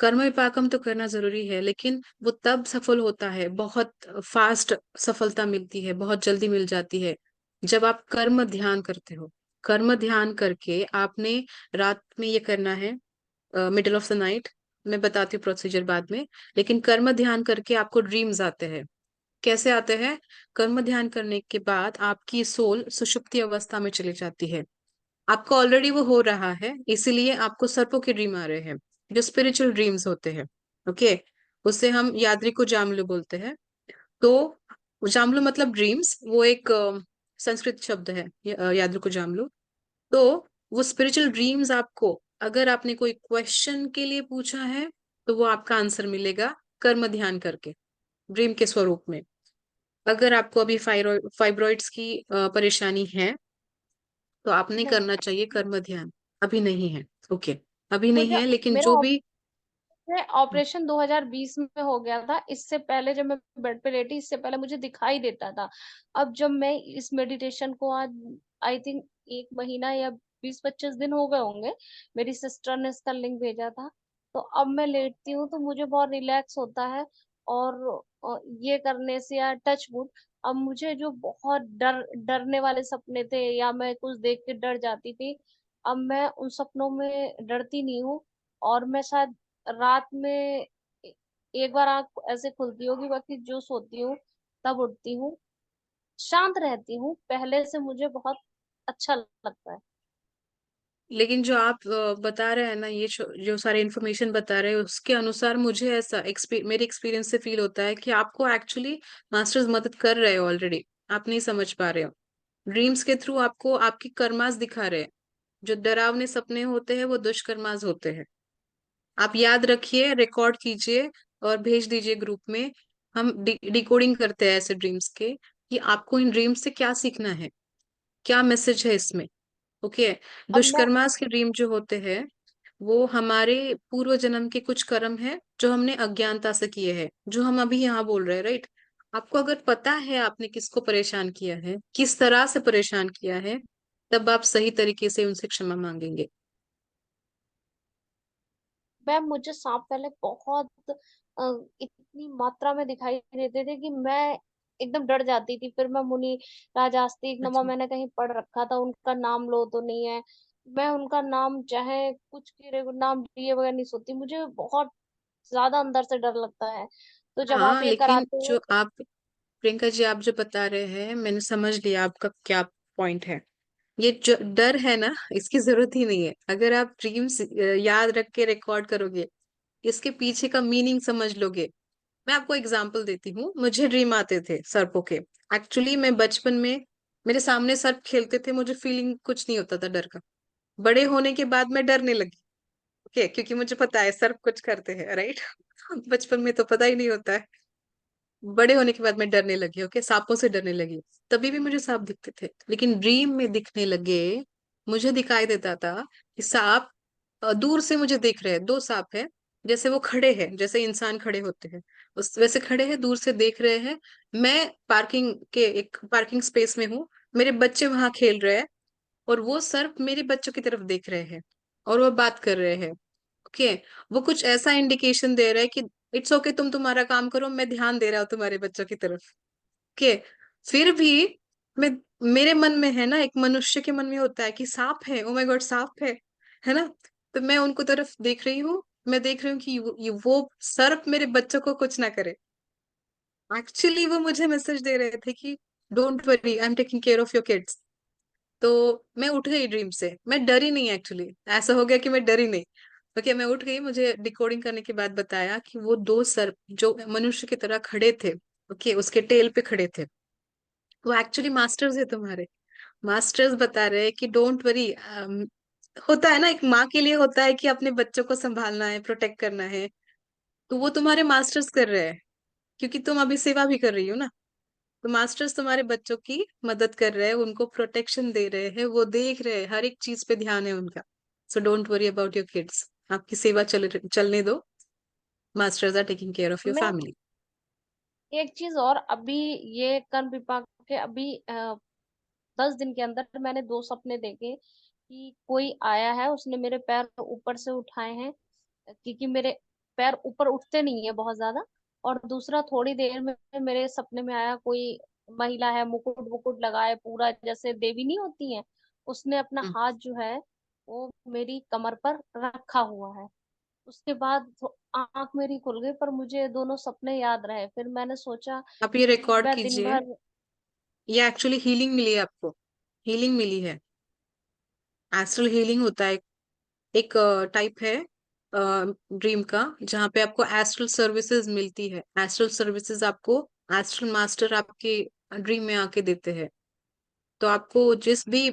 Speaker 1: कर्म विपाकम तो करना जरूरी है, लेकिन वो तब सफल होता है, बहुत फास्ट सफलता मिलती है, बहुत जल्दी मिल जाती है, जब आप कर्म ध्यान करते हो। कर्म ध्यान करके आपने रात में ये करना है, मिडिल ऑफ द नाइट। मैं बताती हूँ प्रोसीजर बाद में। लेकिन कर्म ध्यान करके आपको ड्रीम्स आते हैं। कैसे आते हैं? कर्म ध्यान करने के बाद आपकी सोल सुषुप्ति अवस्था में चली जाती है। आपको ऑलरेडी वो हो रहा है, इसीलिए आपको सर्पों के ड्रीम आ रहे हैं, जो स्पिरिचुअल ड्रीम्स होते हैं। ओके, उससे हम याद्रिको जामलू बोलते हैं। तो जामलू मतलब ड्रीम्स, वो एक संस्कृत शब्द है, याद्रिको जामलू। तो वो स्पिरिचुअल ड्रीम्स आपको, अगर आपने कोई क्वेश्चन के लिए पूछा है, तो वो आपका आंसर मिलेगा कर्म ध्यान करके, ड्रीम के स्वरूप में। अगर आपको अभी फाइब्रॉइड्स की परेशानी है, तो आपने
Speaker 4: नहीं,
Speaker 1: करना चाहिए कर्म ध्यान। अभी नहीं है, ओके, अभी नहीं
Speaker 4: मुझे
Speaker 1: है, लेकिन
Speaker 4: मेरा
Speaker 1: जो भी
Speaker 4: ऑपरेशन 2020 में हो गया था। इससे पहले जब मैं बेड पे लेटी, इससे पहले मुझे दिखाई देता था। अब जब मैं इस मेडिटेशन को आज, आई थिंक 1 महीना या 20-25 दिन हो गए होंगे, मेरी सिस्टर ने इसका लिंक भेजा था, तो अब मैं लेटती हूँ तो मुझे बहुत रिलैक्स होता है। और ये करने से, या टच वुड, अब मुझे जो बहुत डरने वाले सपने थे, या मैं कुछ देख के डर जाती थी, अब मैं उन सपनों में डरती नहीं हूँ। और मैं शायद रात में एक बार आंख ऐसे खुलती होगी, बाकी जो सोती हूँ तब उठती हूँ, शांत रहती हूँ। पहले से मुझे बहुत अच्छा लगता है।
Speaker 1: लेकिन जो आप बता रहे हैं ना, ये जो सारे इन्फॉर्मेशन बता रहे हैं, उसके अनुसार मुझे ऐसा मेरे एक्सपीरियंस से फील होता है कि आपको एक्चुअली मास्टर्स मदद कर रहे हो ऑलरेडी, आप नहीं समझ पा रहे हो। ड्रीम्स के थ्रू आपको आपकी कर्मास दिखा रहे हैं। जो डरावने सपने होते हैं वो दुष्कर्मास होते हैं। आप याद रखिए, रिकॉर्ड कीजिए और भेज दीजिए ग्रुप में। हम डिकोडिंग करते हैं ऐसे ड्रीम्स के, कि आपको इन ड्रीम्स से क्या सीखना है, क्या मैसेज है इसमें। ओके।
Speaker 4: अब मैं
Speaker 1: दुष्कर्मास के ड्रीम जो होते हैं वो हमारे पूर्व जन्म के कुछ कर्म है जो हमने अज्ञानता से किए हैं, जो हम अभी यहाँ बोल रहे हैं, राइट। आपको अगर पता है आपने किसको परेशान किया है, किस तरह से परेशान किया है, तब आप सही तरीके से उनसे क्षमा मांगेंगे।
Speaker 4: मैम, मुझे सांप पहले बहुत इतनी मात्रा में दिखाई देते थे कि मैं एकदम डर जाती थी। फिर मैं मुनि राजास्तिक
Speaker 1: अच्छा।
Speaker 4: मैंने कहीं पढ़ रखा था, उनका नाम लो तो नहीं है। मैं उनका नाम चाहे कुछ के नाम लिए बगैर नहीं सोती, मुझे बहुत ज्यादा अंदर से डर लगता है। तो जब आप
Speaker 1: हाँ,
Speaker 4: ये
Speaker 1: लेकिन
Speaker 4: कराते हो
Speaker 1: जो आप, प्रियंका जी, आप जो बता रहे हैं, मैंने समझ लिया आपका क्या पॉइंट है। ये जो डर है ना, इसकी जरूरत ही नहीं है। अगर आप ड्रीम्स याद रख के रिकॉर्ड करोगे, इसके पीछे का मीनिंग समझ लोगे। मैं आपको एग्जांपल देती हूँ, मुझे ड्रीम आते थे सर्पों के। एक्चुअली मैं बचपन में, मेरे सामने सर्प खेलते थे, मुझे फीलिंग कुछ नहीं होता था डर का। बड़े होने के बाद मैं डरने लगी। ओके, क्योंकि मुझे पता है सर्प कुछ करते हैं, राइट। बचपन में तो पता ही नहीं होता है। बड़े होने के बाद मैं डरने लगी, ओके, सांपों से डरने लगी। तभी भी मुझे सांप दिखते थे, लेकिन ड्रीम में दिखने लगे। मुझे दिखाई देता था कि सांप दूर से मुझे देख रहे हैं, दो सांप है। जैसे वो खड़े हैं, जैसे इंसान खड़े होते हैं, उस वैसे खड़े हैं, दूर से देख रहे हैं। मैं एक पार्किंग स्पेस में हूँ, मेरे बच्चे वहां खेल रहे हैं, और वो सर्प मेरे बच्चों की तरफ देख रहे हैं, और वो बात कर रहे हैं। ओके। वो कुछ ऐसा इंडिकेशन दे रहा है कि इट्स ओके, तुम तुम्हारा काम करो, मैं ध्यान दे रहा हूँ तुम्हारे बच्चों की तरफ। ओके। फिर भी मैं, मेरे मन में है ना, एक मनुष्य के मन में होता है कि सांप है, ओ माय गॉड सांप है ना। तो मैं उनको तरफ देख रही हूँ, मैं देख रही हूँ कि वो सर्प मेरे बच्चों को कुछ ना करे। एक्चुअली वो मुझे मैसेज दे रहे थे कि don't worry, I am taking care of your kids. तो मैं उठ गई ड्रीम से, मैं डरी नहीं एक्चुअली। ऐसा हो गया कि मैं डरी नहीं। ओके, मैं उठ गई, मुझे डिकोडिंग करने के बाद बताया कि वो दो सर्प जो मनुष्य की तरह खड़े थे, ओके, उसके टेल पे खड़े थे, वो एक्चुअली मास्टर्स है तुम्हारे। मास्टर्स बता रहे हैं कि डोंट वरी। होता है ना, एक माँ के लिए होता है कि अपने बच्चों को संभालना है, प्रोटेक्ट करना है। तो वो तुम्हारे मास्टर्स कर रहे हैं, क्योंकि तुम अभी सेवा भी कर रही हो ना। तो मास्टर्स तुम्हारे बच्चों की मदद कर रहे हैं, उनको प्रोटेक्शन दे रहे हैं, वो देख रहे हैं, हर एक चीज पे ध्यान है उनका। So don't worry about your kids, आपकी सेवा चलने दो। Masters are taking care of your
Speaker 4: मैं
Speaker 1: फैमिली।
Speaker 4: एक चीज और, अभी ये कर्म विपाक के अभी 10 दिन के अंदर मैंने 2 सपने देखे कि कोई आया है, उसने मेरे पैर ऊपर से उठाए हैं, क्योंकि मेरे पैर ऊपर उठते नहीं है बहुत ज्यादा। और दूसरा, थोड़ी देर में मेरे सपने में आया कोई महिला है, मुकुट वुकुट लगाए पूरा, जैसे देवी नहीं होती है। उसने अपना हाथ जो है वो मेरी कमर पर रखा हुआ है। उसके बाद आंख मेरी खुल गई, पर मुझे दोनों सपने याद रहे। फिर मैंने सोचा
Speaker 1: आप ये
Speaker 4: कि
Speaker 1: रिकॉर्ड
Speaker 4: मैं दिन
Speaker 1: कीजिए।
Speaker 4: भर
Speaker 1: ये एक्चुअली हीलिंग मिली है आपको, हीलिंग मिली है। एस्ट्रल हीलिंग होता है, एक टाइप है ड्रीम का, जहाँ पे आपको एस्ट्रल सर्विसेज मिलती है। एस्ट्रल सर्विसेज आपको एस्ट्रल मास्टर आपके ड्रीम में आके देते हैं। तो आपको जिस भी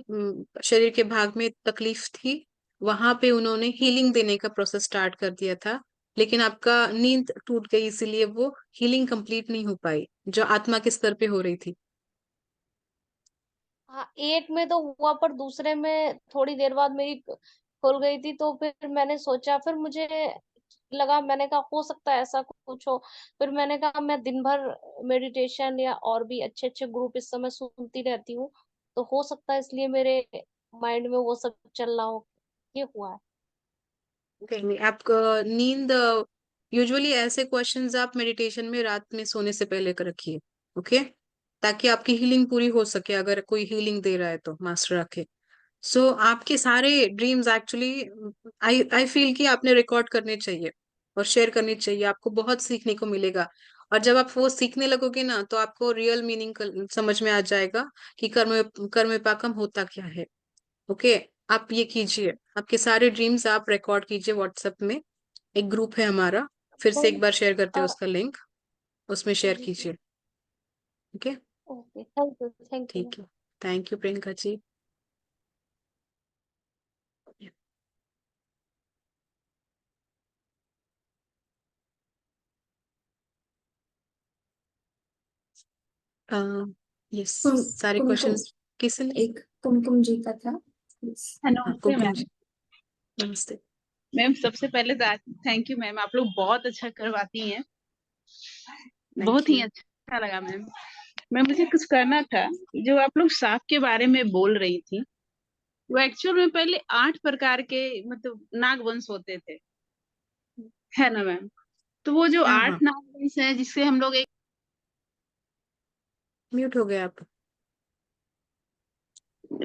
Speaker 1: शरीर के भाग में तकलीफ थी, वहां पे उन्होंने हीलिंग देने का प्रोसेस स्टार्ट कर दिया था। लेकिन आपका नींद टूट गई, इसीलिए वो हीलिंग कंप्लीट नहीं हो पाई, जो आत्मा के स्तर पे हो रही थी।
Speaker 4: हाँ, एक में तो हुआ, पर दूसरे में थोड़ी देर बाद मेरी खुल गई थी। तो फिर मैंने सोचा, फिर मुझे लगा, मैंने कहा हो सकता है ऐसा कुछ हो। फिर मैंने कहा मैं दिन भर मेडिटेशन या और भी अच्छे अच्छे ग्रुप इस समय सुनती रहती हूँ, तो हो सकता है इसलिए मेरे माइंड में वो सब चल रहा हो। ये हुआ है।
Speaker 1: नहीं, आपको नींद, यूजुअली ऐसे क्वेश्चंस आप मेडिटेशन में रात में सोने से पहले कर रखिए। ओके, ताकि आपकी हीलिंग पूरी हो सके, अगर कोई हीलिंग दे रहा है तो मास्टर आके। सो आपके सारे dreams actually, I I feel कि आपने रिकॉर्ड करने चाहिए और शेयर करनी चाहिए, आपको बहुत सीखने को मिलेगा। और जब आप वो सीखने लगोगे ना, तो आपको रियल मीनिंग समझ में आ जाएगा कि कर्म कर्म विपाकम होता क्या है। ओके, आप ये कीजिए, आपके सारे ड्रीम्स आप रिकॉर्ड कीजिए व्हाट्सएप में। एक ग्रुप है हमारा, फिर से एक बार शेयर करते हैं उसका लिंक, उसमें शेयर कीजिए। Okay,
Speaker 4: okay, thank you.
Speaker 1: ठीक है। Thank you Priyanka ji. Yes, सारे
Speaker 2: कुमकुम,
Speaker 1: क्वेश्चंस किसने?
Speaker 2: एक कुमकुम जी का था। Please.
Speaker 1: हाँ,
Speaker 5: नमस्ते
Speaker 1: कुमकुम
Speaker 5: मैम।
Speaker 1: जी, नमस्ते।
Speaker 5: मैम सबसे पहले तो थैंक यू मैम, आप लोग बहुत अच्छा करवाती हैं,
Speaker 1: थैंक
Speaker 5: बहुत ही
Speaker 1: यू।
Speaker 5: अच्छा लगा मैम। मैम मुझे कुछ करना था। जो आप लोग सांप के बारे में बोल रही थी, वो एक्चुअल में पहले 8 प्रकार के मतलब नागवंश होते थे, है ना मैम? तो वो जो
Speaker 1: हाँ
Speaker 5: 8
Speaker 1: हाँ,
Speaker 5: नागवंश है जिससे हम लोग एक
Speaker 1: म्यूट हो गए आप।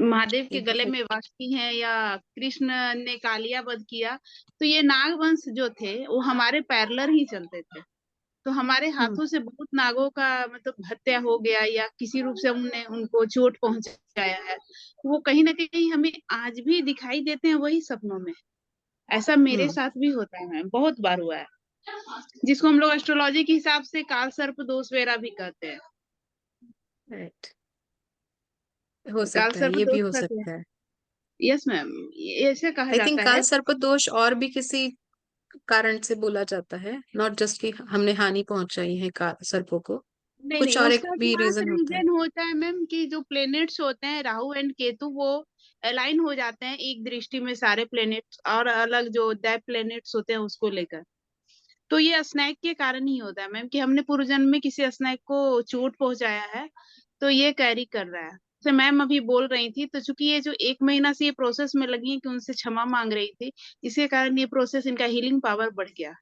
Speaker 5: महादेव के
Speaker 1: एक
Speaker 5: गले
Speaker 1: बार।
Speaker 5: में वासुकी है या कृष्ण ने कालिया वध किया, तो ये नागवंश जो थे वो हमारे पैरेलल ही चलते थे। तो हमारे
Speaker 1: हम्म
Speaker 5: हाथों से बहुत नागों का मतलब हत्या हो गया या किसी रूप से हमने उनको चोट पहुंचाया है, वो कहीं ना कहीं हमें आज भी दिखाई देते हैं वही सपनों में। ऐसा मेरे
Speaker 1: हम्म,
Speaker 5: साथ भी होता है मैम, बहुत बार हुआ है, जिसको हम लोग एस्ट्रोलॉजी के हिसाब से काल सर्प दोष वगैरह भी कहते हैं।
Speaker 1: राइट, हो
Speaker 5: काल
Speaker 1: सकता है,
Speaker 5: सर्प
Speaker 1: ये भी
Speaker 5: दोष
Speaker 1: हो
Speaker 5: कहते हैं।
Speaker 1: सकता है।
Speaker 5: यस मैम, ऐसे कहा
Speaker 1: आई थिंक
Speaker 5: जाता
Speaker 1: काल
Speaker 5: है।
Speaker 1: सर्प दोष और भी किसी कारण से बोला जाता है, नॉट जस्ट कि हमने हानि पहुंचाई है काल सर्पों को,
Speaker 5: नहीं नहीं,
Speaker 1: कुछ और एक
Speaker 5: उसका
Speaker 1: भी
Speaker 5: खास
Speaker 1: रीजन होता है।
Speaker 5: रीजन होता है मैम कि जो प्लेनेट्स होते हैं राहु एंड केतु, वो अलाइन हो जाते हैं एक दृष्टि में सारे प्लेनेट्स, और अलग जो दैव प्लेनेट्स होते हैं उसको लेकर। तो ये स्नैक के कारण ही होता है मैम कि हमने पूर्व जन्म में किसी स्नैक को चोट पहुंचाया है, तो ये कैरी कर रहा है। तो मैम अभी बोल रही थी, तो चूंकि ये जो 1 महीना से ये प्रोसेस में लगी है कि उनसे क्षमा मांग रही थी, इसके कारण ये प्रोसेस इनका हीलिंग पावर बढ़ गया।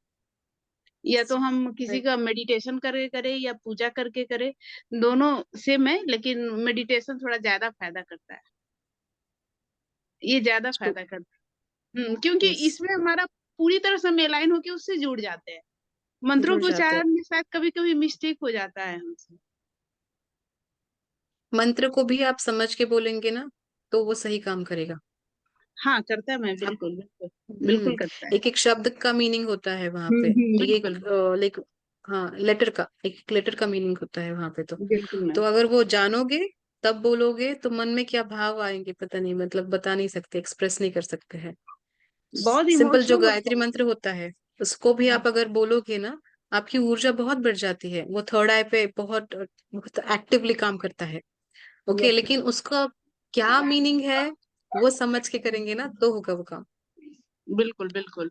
Speaker 5: या तो हम किसी
Speaker 1: राइट,
Speaker 5: का मेडिटेशन करके करें या पूजा करके करें, दोनों सेम है, लेकिन मेडिटेशन थोड़ा ज्यादा फायदा करता है, ये ज्यादा फायदा करता है। क्योंकि
Speaker 1: यस,
Speaker 5: इसमें हमारा पूरी तरह से हम अलाइन होके उससे जुड़ जाते हैं। मंत्रों
Speaker 1: जुड़
Speaker 5: के
Speaker 1: जाते हैं।
Speaker 5: उच्चारण में शायद कभी कभी मिस्टेक हो जाता है हमसे।
Speaker 1: मंत्र को भी आप समझ के बोलेंगे ना, तो वो सही काम करेगा।
Speaker 5: हाँ करता है मैम,
Speaker 1: आप,
Speaker 5: बिल्कुल बिल्कुल बिल्कुल करता है।
Speaker 1: एक एक शब्द का मीनिंग होता है वहां पे, एक एक
Speaker 5: बिल्कुल
Speaker 1: लाइक, हाँ, लेटर का, एक एक लेटर का मीनिंग होता है वहां पे।
Speaker 5: बिल्कुल
Speaker 1: तो
Speaker 5: मैम।
Speaker 1: अगर वो जानोगे तब बोलोगे, तो मन में क्या भाव आएंगे पता नहीं, मतलब बता नहीं सकते, एक्सप्रेस नहीं कर सकते हैं।
Speaker 5: बहुत
Speaker 1: सिंपल जो
Speaker 5: इमोशनल होता
Speaker 1: गायत्री मंत्र होता है, उसको भी
Speaker 5: है।
Speaker 1: आप अगर बोलोगे ना, आपकी ऊर्जा बहुत बढ़ जाती है, वो थर्ड आई पे बहुत बहुत एक्टिवली काम करता है। ओके,
Speaker 5: यस
Speaker 1: लेकिन उसका क्या मीनिंग है, वो समझ के करेंगे ना, तो होगा वो काम।
Speaker 5: बिल्कुल बिल्कुल,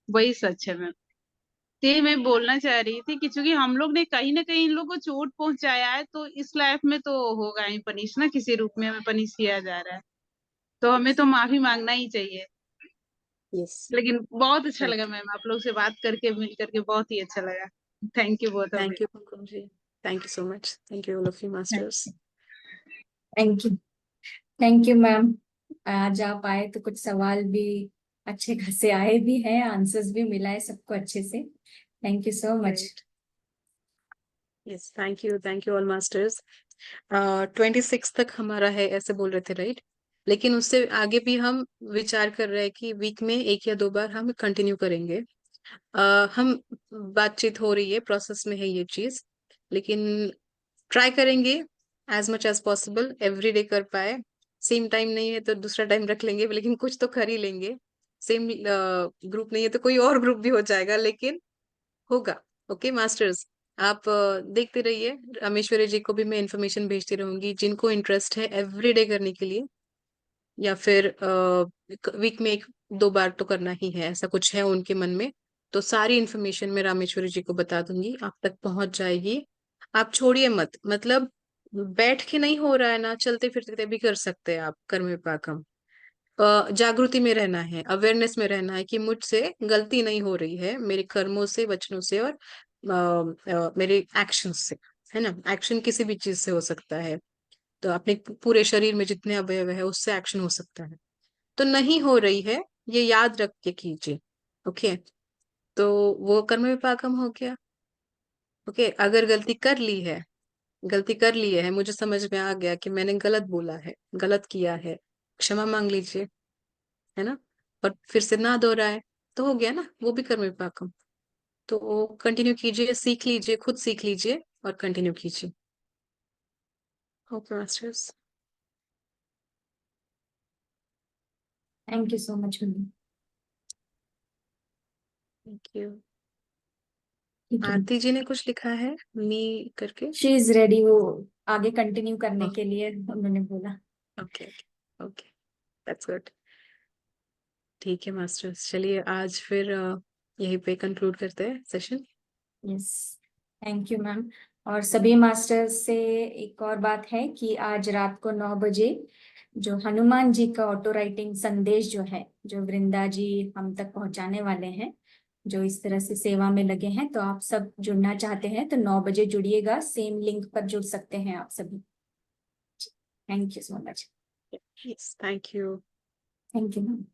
Speaker 5: वही सच है मैम। तो ये मैं बोलना चाह रही थी कि चूंकि हम लोग ने कहीं ना कहीं इन लोग को चोट पहुंचाया है, तो इस लाइफ में तो होगा ही पनिश ना, किसी रूप में हमें पनिश किया जा रहा है, तो हमें तो माफी मांगना ही चाहिए।
Speaker 1: यस,
Speaker 5: लेकिन बहुत अच्छा लगा
Speaker 1: राइट।
Speaker 5: मैम, आप लोग से बात करके मिल करके बहुत ही अच्छा लगा। Thank you both of
Speaker 1: thank you Kumkum ji, thank you so much, thank you all of you masters.
Speaker 5: You.
Speaker 2: Thank you, thank you ma'am. आज आप आए तो कुछ सवाल भी अच्छे खासे आए भी हैं, आंसर्स भी मिला है सबको अच्छे से। Thank you so much.
Speaker 1: Right, yes, thank you all masters. 26 तक हमारा है ऐसे बोल रहे थे, राइट? लेकिन उससे आगे भी हम विचार कर रहे हैं कि वीक में 1 या 2 बार हम कंटिन्यू करेंगे। हम बातचीत हो रही है, प्रोसेस में है ये चीज, लेकिन ट्राई करेंगे as much as possible every day कर पाए। सेम टाइम नहीं है तो दूसरा टाइम रख लेंगे, लेकिन कुछ तो कर ही लेंगे। सेम ग्रुप नहीं है तो कोई और ग्रुप भी हो जाएगा, लेकिन होगा। ओके मास्टर्स, आप देखते रहिए, रामेश्वरी जी को भी मैं इन्फॉर्मेशन भेजती रहूंगी, जिनको इंटरेस्ट है एवरीडे करने के लिए, या फिर वीक में 1 2 बार तो करना ही है, ऐसा कुछ है उनके मन में, तो सारी इन्फॉर्मेशन मैं रामेश्वरी जी को बता दूंगी, आप तक पहुंच जाएगी। आप छोड़िए मत, मतलब बैठ के नहीं हो रहा है ना, चलते फिरते भी कर सकते हैं आप कर्म विपाकम। जागृति में रहना है, अवेयरनेस में रहना है कि मुझसे गलती नहीं हो रही है, मेरे कर्मों से, वचनों से, और मेरे एक्शन से, है ना? एक्शन किसी भी चीज से हो सकता है, तो अपने पूरे शरीर में जितने अवयव है उससे एक्शन हो सकता है। तो नहीं हो रही है, ये याद रख के कीजिए। ओके, तो वो कर्म विपाकम हो गया। ओके, अगर गलती कर ली है, मुझे समझ में आ गया कि मैंने गलत बोला है, गलत किया है, क्षमा मांग लीजिए, है ना? और फिर से ना दोहराए तो हो गया ना, वो भी कर्म विपाकम। तो कंटिन्यू कीजिए, सीख लीजिए, खुद सीख लीजिए और कंटिन्यू कीजिए। Okay masters.
Speaker 2: Thank you so much mummy.
Speaker 1: Thank you.
Speaker 2: ठीक है,
Speaker 1: आरती जी ने कुछ लिखा है मी करके।
Speaker 2: शी इज रेडी, वो आगे कंटिन्यू करने
Speaker 1: ओह,
Speaker 2: के लिए उन्होंने बोला।
Speaker 1: Okay okay, that's good. ठीक है मास्टर्स, चलिए आज फिर यहीं पे कंक्लूड करते हैं session.
Speaker 2: Yes, thank you ma'am. और सभी मास्टर्स से एक और बात है कि आज रात को 9 बजे जो हनुमान जी का ऑटो राइटिंग संदेश जो है, जो वृंदा जी हम तक पहुंचाने वाले हैं, जो इस तरह से सेवा में लगे हैं, तो आप सब जुड़ना चाहते हैं तो 9 बजे जुड़िएगा, सेम लिंक पर जुड़ सकते हैं आप सभी। Thank you so much.
Speaker 1: Yes, thank you.
Speaker 2: Thank you ma'am.